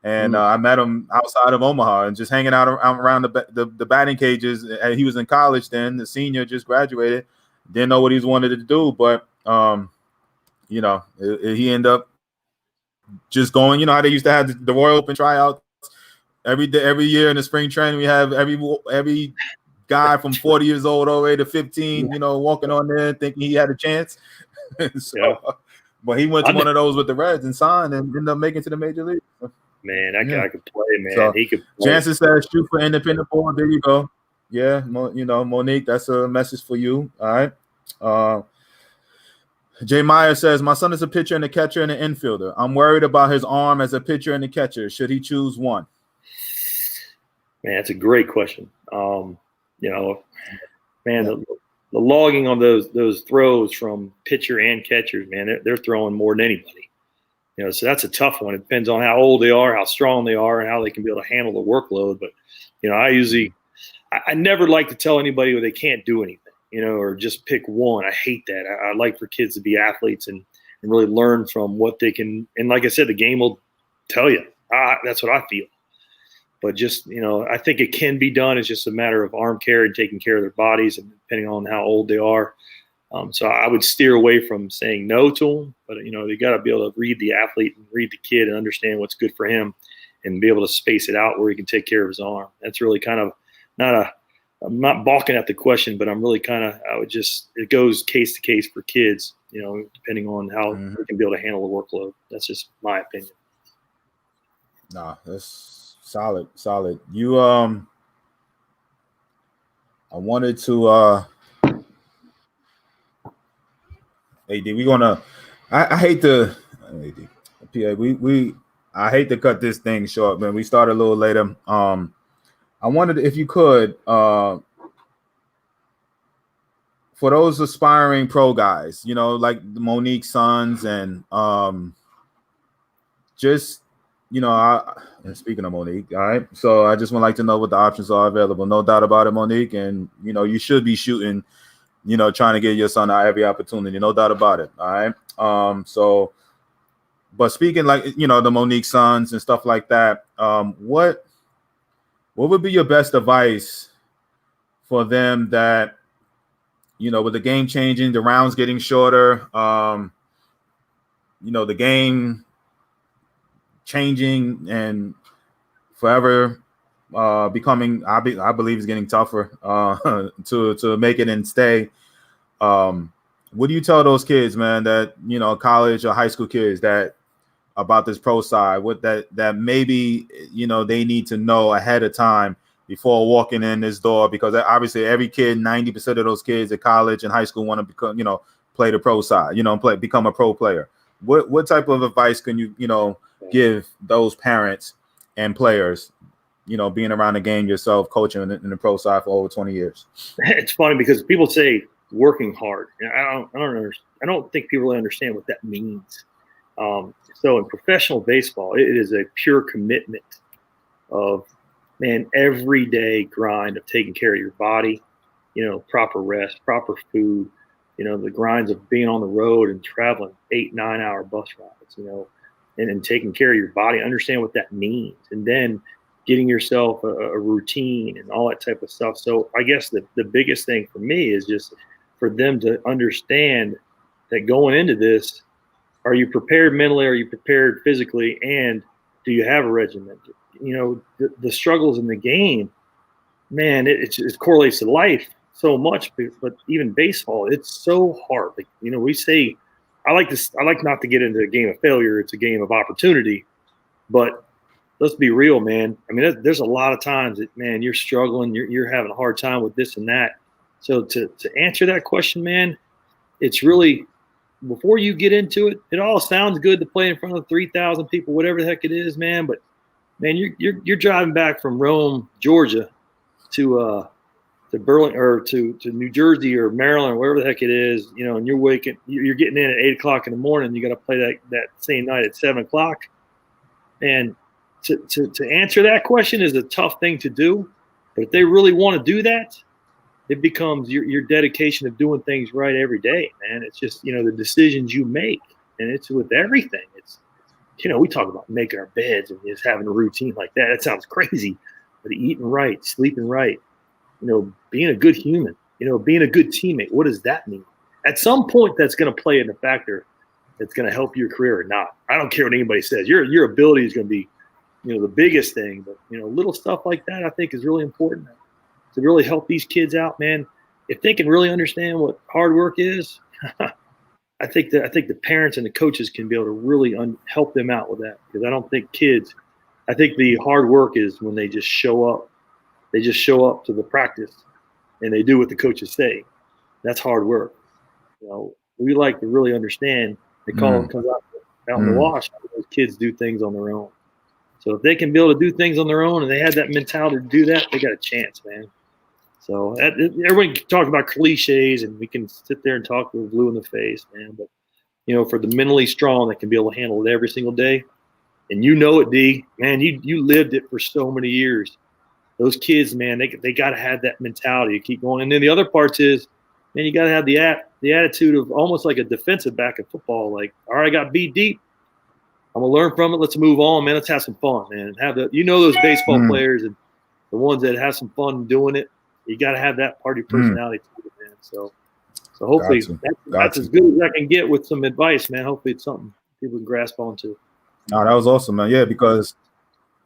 And I met him outside of Omaha and just hanging out around the batting cages. And he was in college then, the senior, just graduated, didn't know what he wanted to do, but you know, he ended up just going. You know how they used to have the Royal Open tryouts every year in the spring training. We have every guy from 40 years old all the way to 15, you know, walking on there thinking he had a chance. But he went to one of those with the Reds and signed and ended up making it to the major league. Man, I could play, man. So, he could play. Jansen says shoot for independent board. There you go. Yeah, you know, Monique, that's a message for you. All right. Jay Meyer says, my son is a pitcher and a catcher and an infielder. I'm worried about his arm as a pitcher and a catcher. Should he choose one? Man, that's a great question. You know, man, the logging on those throws from pitcher and catchers, man, they're throwing more than anybody. You know, so that's a tough one. It depends on how old they are, how strong they are, and how they can be able to handle the workload. But, you know, I never like to tell anybody they can't do anything, you know, or just pick one. I hate that. I like for kids to be athletes and really learn from what they can. And like I said, the game will tell you. That's what I feel. But just, you know, I think it can be done. It's just a matter of arm care and taking care of their bodies, and depending on how old they are. So I would steer away from saying no to them, but, you know, they got to be able to read the athlete and read the kid and understand what's good for him and be able to space it out where he can take care of his arm. That's really kind of I'm not balking at the question, but I'm really it goes case to case for kids, you know, depending on how they can be able to handle the workload. That's just my opinion. Nah, that's solid. You, I wanted to, AD, we're gonna. I hate to, AD, PA. I hate to cut this thing short, man. We started a little later. I wondered if you could, for those aspiring pro guys, you know, like the Monique sons, and just, you know, and speaking of Monique, all right. So I just would like to know what the options are available. No doubt about it, Monique, and you know, you should be shooting. You know, trying to get your son out every opportunity, no doubt about it. All right. So, but speaking like, you know, the Monique sons and stuff like that, what would be your best advice for them that, you know, with the game changing, the rounds getting shorter, you know, the game changing and forever becoming, I believe is getting tougher to make it and stay. What do you tell those kids, man, that, you know, college or high school kids that about this pro side, what that maybe, you know, they need to know ahead of time before walking in this door? Because obviously every kid, 90% of those kids at college and high school want to become, you know, play the pro side, you know, become a pro player. What type of advice can you, you know, give those parents and players, you know, being around the game yourself, coaching in the pro side for over 20 years? It's funny because people say working hard. I don't think people really understand what that means. So in professional baseball, it is a pure commitment of, man, everyday grind of taking care of your body, you know, proper rest, proper food, you know, the grinds of being on the road and traveling 8-9 hour bus rides, you know, and taking care of your body, understand what that means. And then getting yourself a routine and all that type of stuff. So I guess the biggest thing for me is just for them to understand that going into this, are you prepared mentally? Are you prepared physically? And do you have a regimen? You know, the struggles in the game, man, it correlates to life so much, but even baseball, it's so hard. Like, you know, we say, I like not to get into a game of failure. It's a game of opportunity, but let's be real, man. I mean, there's a lot of times that, man, you're struggling, you're having a hard time with this and that. So to answer that question, man, it's really, before you get into it, it all sounds good to play in front of 3,000 people, whatever the heck it is, man. But man, you're driving back from Rome, Georgia, to Burlington or to New Jersey or Maryland or wherever the heck it is, you know, and you're getting in at 8 o'clock in the morning. You got to play that same night at 7 o'clock, and to answer that question is a tough thing to do. But if they really want to do that, it becomes your dedication of doing things right every day, man. It's just, the decisions you make, and it's with everything. It's, we talk about making our beds and just having a routine like that. That sounds crazy, but eating right, sleeping right, being a good human, being a good teammate. What does that mean? At some point, that's going to play in a factor that's going to help your career or not. I don't care what anybody says. Your ability is going to be, the biggest thing. But, little stuff like that I think is really important to really help these kids out, man. If they can really understand what hard work is, I think the parents and the coaches can be able to really help them out with that, because I don't think kids. I think the hard work is when they just show up. They just show up to the practice and they do what the coaches say. That's hard work. We like to really understand. They call it comes out in the wash. Those kids do things on their own. So if they can be able to do things on their own and they have that mentality to do that, they got a chance, man. So everyone can talk about cliches and we can sit there and talk with blue in the face, man. But, for the mentally strong that can be able to handle it every single day, and it, D, man, you lived it for so many years. Those kids, man, they got to have that mentality to keep going. And then the other parts is, man, you got to have the attitude of almost like a defensive back in football. Like, all right, I got beat deep. I'm gonna learn from it. Let's move on, man. Let's have some fun, man. Those baseball players and the ones that have some fun doing it. You got to have that party personality to it, man. So hopefully that's as good as I can get with some advice, man. Hopefully it's something people can grasp onto. No, that was awesome, man. Yeah, because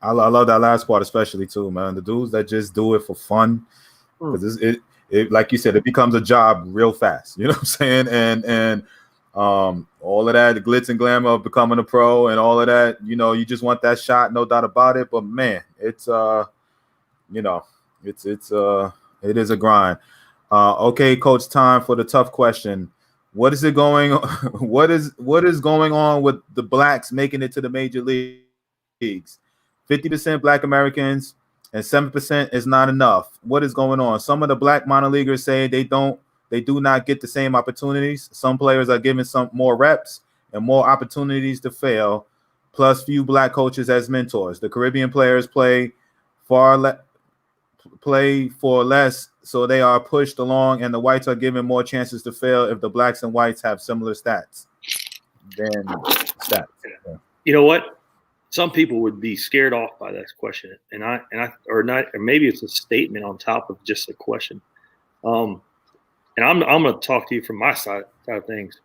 I love that last part especially too, man. The dudes that just do it for fun, because it like you said, it becomes a job real fast. You know what I'm saying? And all of that, the glitz and glamour of becoming a pro and all of that, you just want that shot, no doubt about it. But man, it's it is a grind. Okay, Coach, time for the tough question. What is going on with the blacks making it to the major leagues? 50% Black Americans and 7% is not enough. What is going on? Some of the black minor leaguers say they do not get the same opportunities. Some players are given some more reps and more opportunities to fail, plus few black coaches as mentors. The Caribbean players play for less, so they are pushed along, and the whites are given more chances to fail if the blacks and whites have similar stats. Yeah. You know what? Some people would be scared off by this question, or maybe it's a statement on top of just a question. And I'm going to talk to you from my side of things.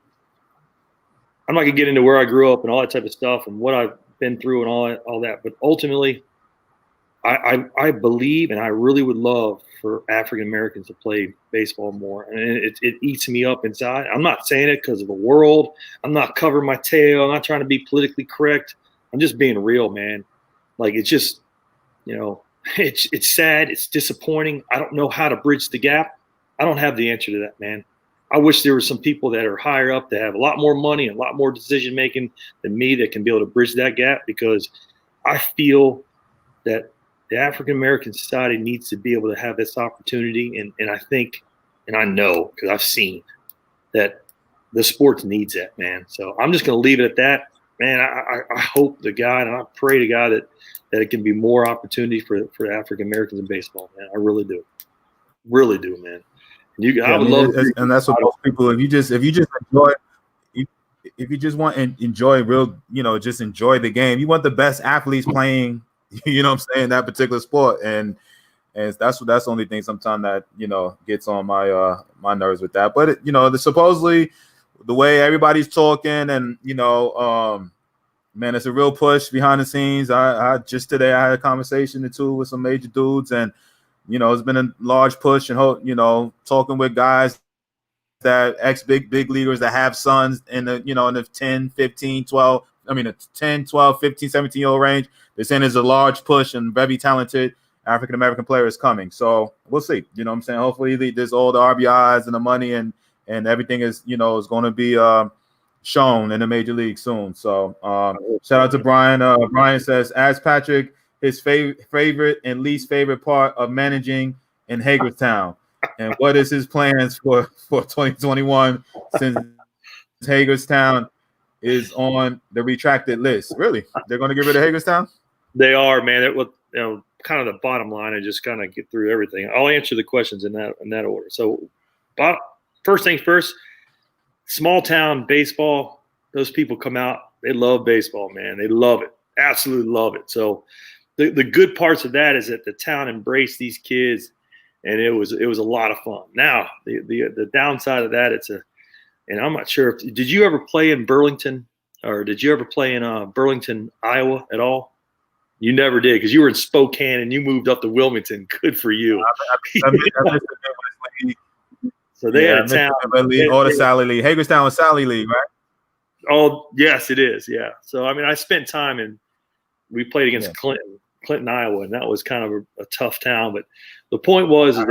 I'm not going to get into where I grew up and all that type of stuff and what I've been through and all that. But ultimately, I believe, and I really would love for African Americans to play baseball more. And it eats me up inside. I'm not saying it because of the world. I'm not covering my tail. I'm not trying to be politically correct. I'm just being real, man. Like, it's just, it's sad. It's disappointing. I don't know how to bridge the gap. I don't have the answer to that, man. I wish there were some people that are higher up that have a lot more money and a lot more decision making than me that can be able to bridge that gap, because I feel that the African American society needs to be able to have this opportunity. And I think, and I know, because I've seen that the sports needs that, man. So I'm just going to leave it at that, man. I hope to God, and I pray to God that it can be more opportunity for African Americans in baseball, man. I really do. Really do, man. I would love, and that's what most people. If you just enjoy, if you just want and enjoy real, just enjoy the game. You want the best athletes playing, what I'm saying, that particular sport, and that's the only thing sometimes that gets on my my nerves with that. But supposedly the way everybody's talking, and man, it's a real push behind the scenes. I just today I had a conversation or two with some major dudes, and it's been a large push, and talking with guys that big leaguers that have sons in the in the 10, 15, 12, the 10, 12, 15, 17-year-old range. They're saying there's a large push and very talented African American players coming. So we'll see. What I'm saying? Hopefully there's all the RBIs and the money and everything is is going to be shown in the major league soon. So shout out to Brian. Brian says, ask Patrick his favorite and least favorite part of managing in Hagerstown, and what is his plans for 2021 since Hagerstown is on the retracted list. Really? They're going to get rid of Hagerstown? They are, man. kind of the bottom line and just kind of get through everything. I'll answer the questions in that order. So, first things first, small town baseball. Those people come out. They love baseball, man. They love it. Absolutely love it. So the good parts of that is that the town embraced these kids, and it was a lot of fun. Now the downside of that, and I'm not sure did you ever play in Burlington, or did you ever play in Burlington, Iowa at all? You never did, because you were in Spokane and you moved up to Wilmington. Good for you. So they had a town. Or the Sally League. Hagerstown was Sally League, right? Oh, yes, it is. Yeah. So, I mean, I spent time we played against Clinton, Iowa, and that was kind of a tough town. But the point was that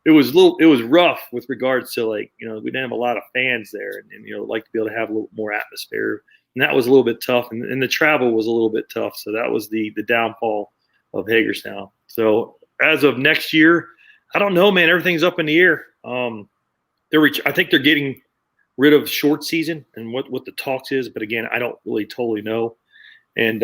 it was rough with regards to, like, we didn't have a lot of fans there, and like to be able to have a little more atmosphere. And that was a little bit tough, and the travel was a little bit tough. So that was the downfall of Hagerstown. So as of next year, I don't know, man. Everything's up in the air. I think they're getting rid of short season and what the talks is, but again, I don't really totally know. And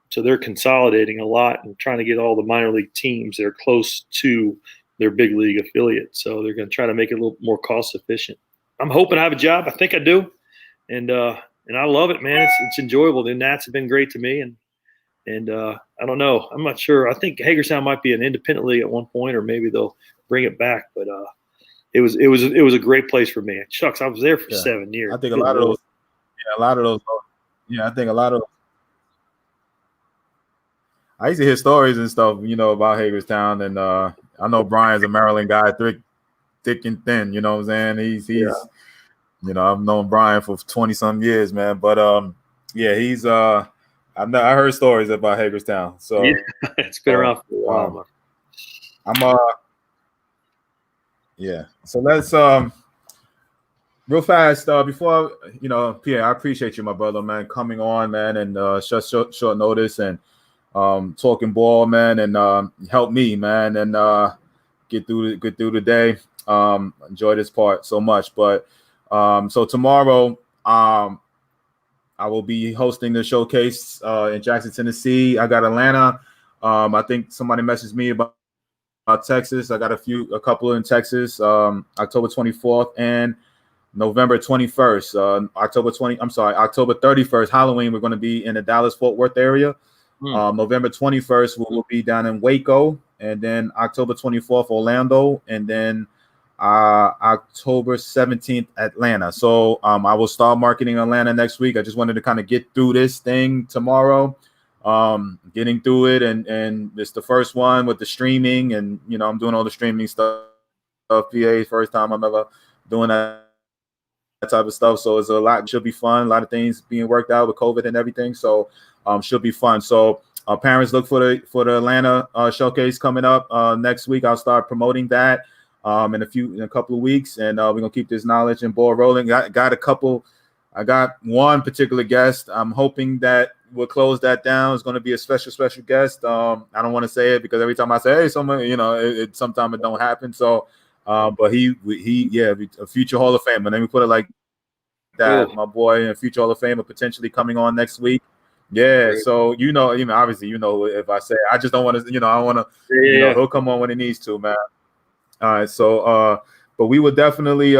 so they're consolidating a lot and trying to get all the minor league teams that are close to their big league affiliate. So they're going to try to make it a little more cost efficient. I'm hoping I have a job. I think I do, and I love it, man. It's enjoyable. The Nats have been great to me, and I don't know. I'm not sure. I think Hagerstown might be an independent league at one point, or maybe they'll bring it back. But it was a great place for me. Shucks, I was there for 7 years. I think a lot of those. I think a lot of. I used to hear stories and stuff, about Hagerstown, and I know Brian's a Maryland guy, thick and thin. You know what I'm saying? He's I've known Brian for 20-some years, man. But he's I heard stories about Hagerstown. So it's been around for a while. So let's real fast before Pierre, I appreciate you, my brother, man, coming on, man, and short notice and talking ball, man, and help me, man, and get through the day. Enjoy this part so much, but so tomorrow I will be hosting the showcase in Jackson, Tennessee. I got Atlanta. I think somebody messaged me about Texas. I got a couple in Texas, October 24th and November 21st. October 31st, Halloween, we're going to be in the Dallas-Fort Worth area. November 21st, we'll be down in Waco, and then October 24th, Orlando, and then October 17th, Atlanta. So I will start marketing Atlanta next week. I just wanted to kind of get through this thing tomorrow. Getting through it, and it's the first one with the streaming, and I'm doing all the streaming stuff. PA, first time I'm ever doing that type of stuff, so it's a lot. Should be fun. A lot of things being worked out with COVID and everything, so should be fun. So parents, look for the Atlanta showcase coming up next week. I'll start promoting that in a couple of weeks, and we're gonna keep this knowledge and ball rolling. I got one particular guest. I'm hoping that we'll close that down. It's going to be a special guest. I don't want to say it because every time I say, hey, someone, sometimes it don't happen. So, but he, a future Hall of Famer. Let me put it like that. Cool. My boy, a future Hall of Famer, potentially coming on next week. Yeah. Great. So, obviously, if I say, I just don't want to, I want to, he'll come on when he needs to, man. All right. So, but we would definitely,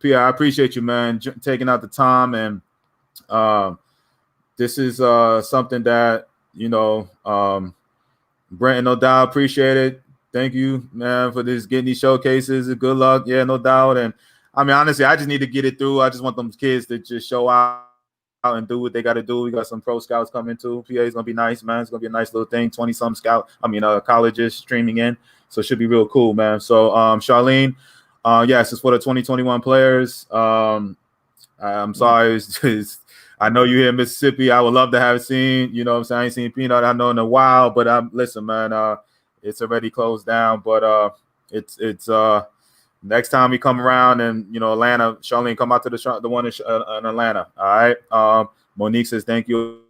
Pierre, I appreciate you, man, taking out the time, and this is something that Brent and No Doubt appreciate it. Thank you, man, for getting these showcases. Good luck, no doubt. And I mean, honestly, I just need to get it through. I just want them kids to just show out and do what they got to do. We got some pro scouts coming too. PA is gonna be nice, man. It's gonna be a nice little thing. 20-some colleges streaming in, so it should be real cool, man. So, Charlene. Yes, it's for the 2021 players. I'm sorry. I know you're here in Mississippi. I would love to have seen, what I'm saying? I ain't seen Peanut, I know, in a while, but listen, man, it's already closed down, but it's next time we come around and, Atlanta, Charlene, come out to the one in Atlanta. All right. Monique says, thank you.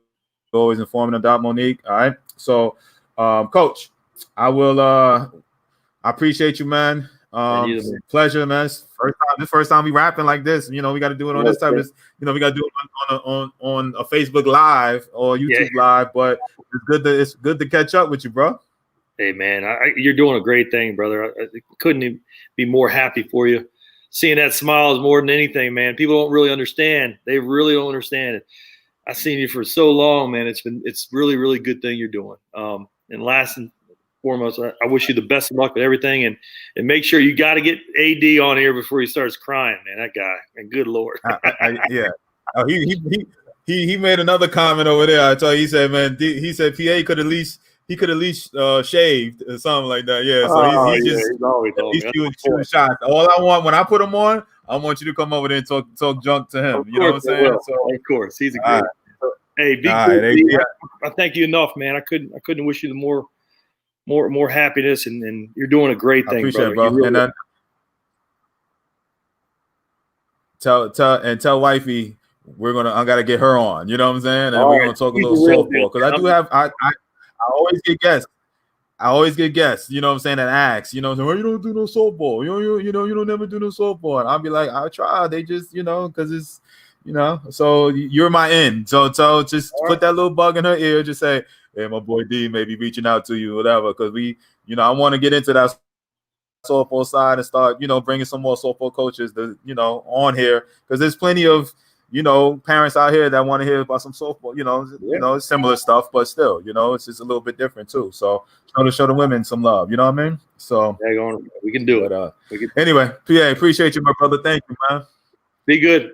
Always informing about Monique. All right. So, Coach, I appreciate you, man. Pleasure, man. First time we rapping like this. You know, we got to do it on this type. You know, we got to do it on a Facebook Live or YouTube Live. But it's good to catch up with you, bro. Hey, man, you're doing a great thing, brother. I couldn't be more happy for you. Seeing that smile is more than anything, man. People don't really understand. They really don't understand it. I've seen you for so long, man. It's really, really good thing you're doing. And last and foremost, I wish you the best of luck with everything, and make sure you got to get AD on here before he starts crying, man. That guy, and good Lord. Yeah. Oh, he made another comment over there. I told you, he said, man, he said PA could at least shaved or something like that. Yeah. So he's shooting shots. All I want when I put him on, I want you to come over there and talk junk to him. You know what I'm saying? So, of course, he's a great. Hey, be good. I thank you enough, man. I couldn't wish you the more happiness, and you're doing a great thing. I appreciate brother. It, bro. And then tell wifey I gotta get her on. You know what I'm saying? And we're gonna talk a little softball because I do have I always get guests. You know what I'm saying? That ask, you know, well, you don't do no softball. You don't never do no softball. And I'll be like, I try. They just, you know, because it's, you know, so you're my end. So just put that little bug in her ear. Just say, hey, my boy D may be reaching out to you, whatever. Because we, you know, I want to get into that softball side and start, you know, bringing some more softball coaches, you know, on here because there's plenty of, you know, parents out here that want to hear about some softball, you know, similar stuff, but still, you know, it's just a little bit different too. So show the women some love, you know what I mean? So we can do it. Anyway, PA, appreciate you, my brother. Thank you, man. Be good.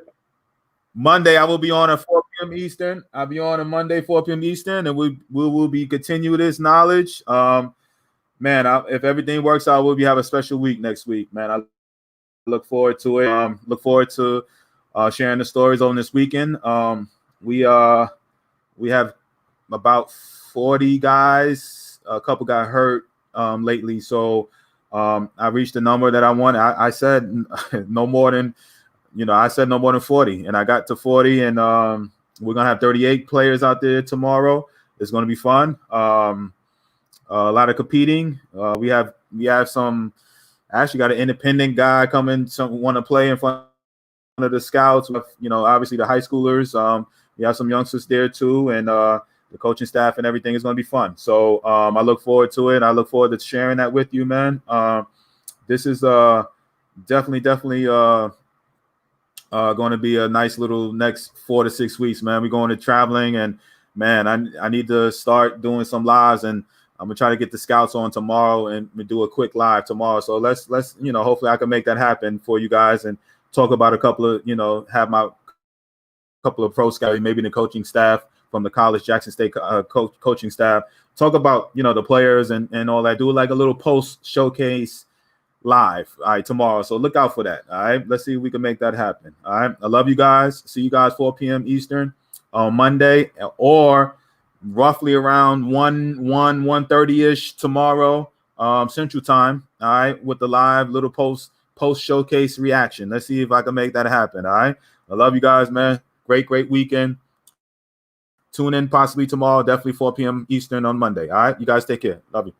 Monday, I will be on at 4 p.m. Eastern. I'll be on Monday, 4 p.m. Eastern, and we will be continue this knowledge. Man, if everything works out, we'll have a special week next week, man. I look forward to it. Look forward to sharing the stories on this weekend. We have about 40 guys. A couple got hurt lately, so I reached the number that I wanted. I said no more than 40, and I got to 40, and we're gonna have 38 players out there tomorrow. It's gonna be fun. A lot of competing. We have some. Actually, got an independent guy coming. Some want to play in front of the scouts. You know, obviously the high schoolers. We have some youngsters there too, and the coaching staff and everything is going to be fun. So I look forward to it. I look forward to sharing that with you, man. This is definitely going to be a nice little next 4 to 6 weeks, man. We're going to traveling, and man, I need to start doing some lives, and I'm gonna try to get the scouts on tomorrow and do a quick live tomorrow. So let's hopefully I can make that happen for you guys and talk about a couple of, have my couple of pro scouts, maybe the coaching staff from the college, Jackson State coaching staff, talk about, the players and all that, do like a little post showcase live, all right, tomorrow. So look out for that. All right. Let's see if we can make that happen. All right. I love you guys. See you guys 4 p.m. Eastern on Monday, or roughly around 1:30-ish tomorrow, Central Time. All right, with the live little post showcase reaction. Let's see if I can make that happen. All right. I love you guys, man. Great weekend. Tune in possibly tomorrow, definitely 4 p.m. Eastern on Monday. All right. You guys take care. Love you.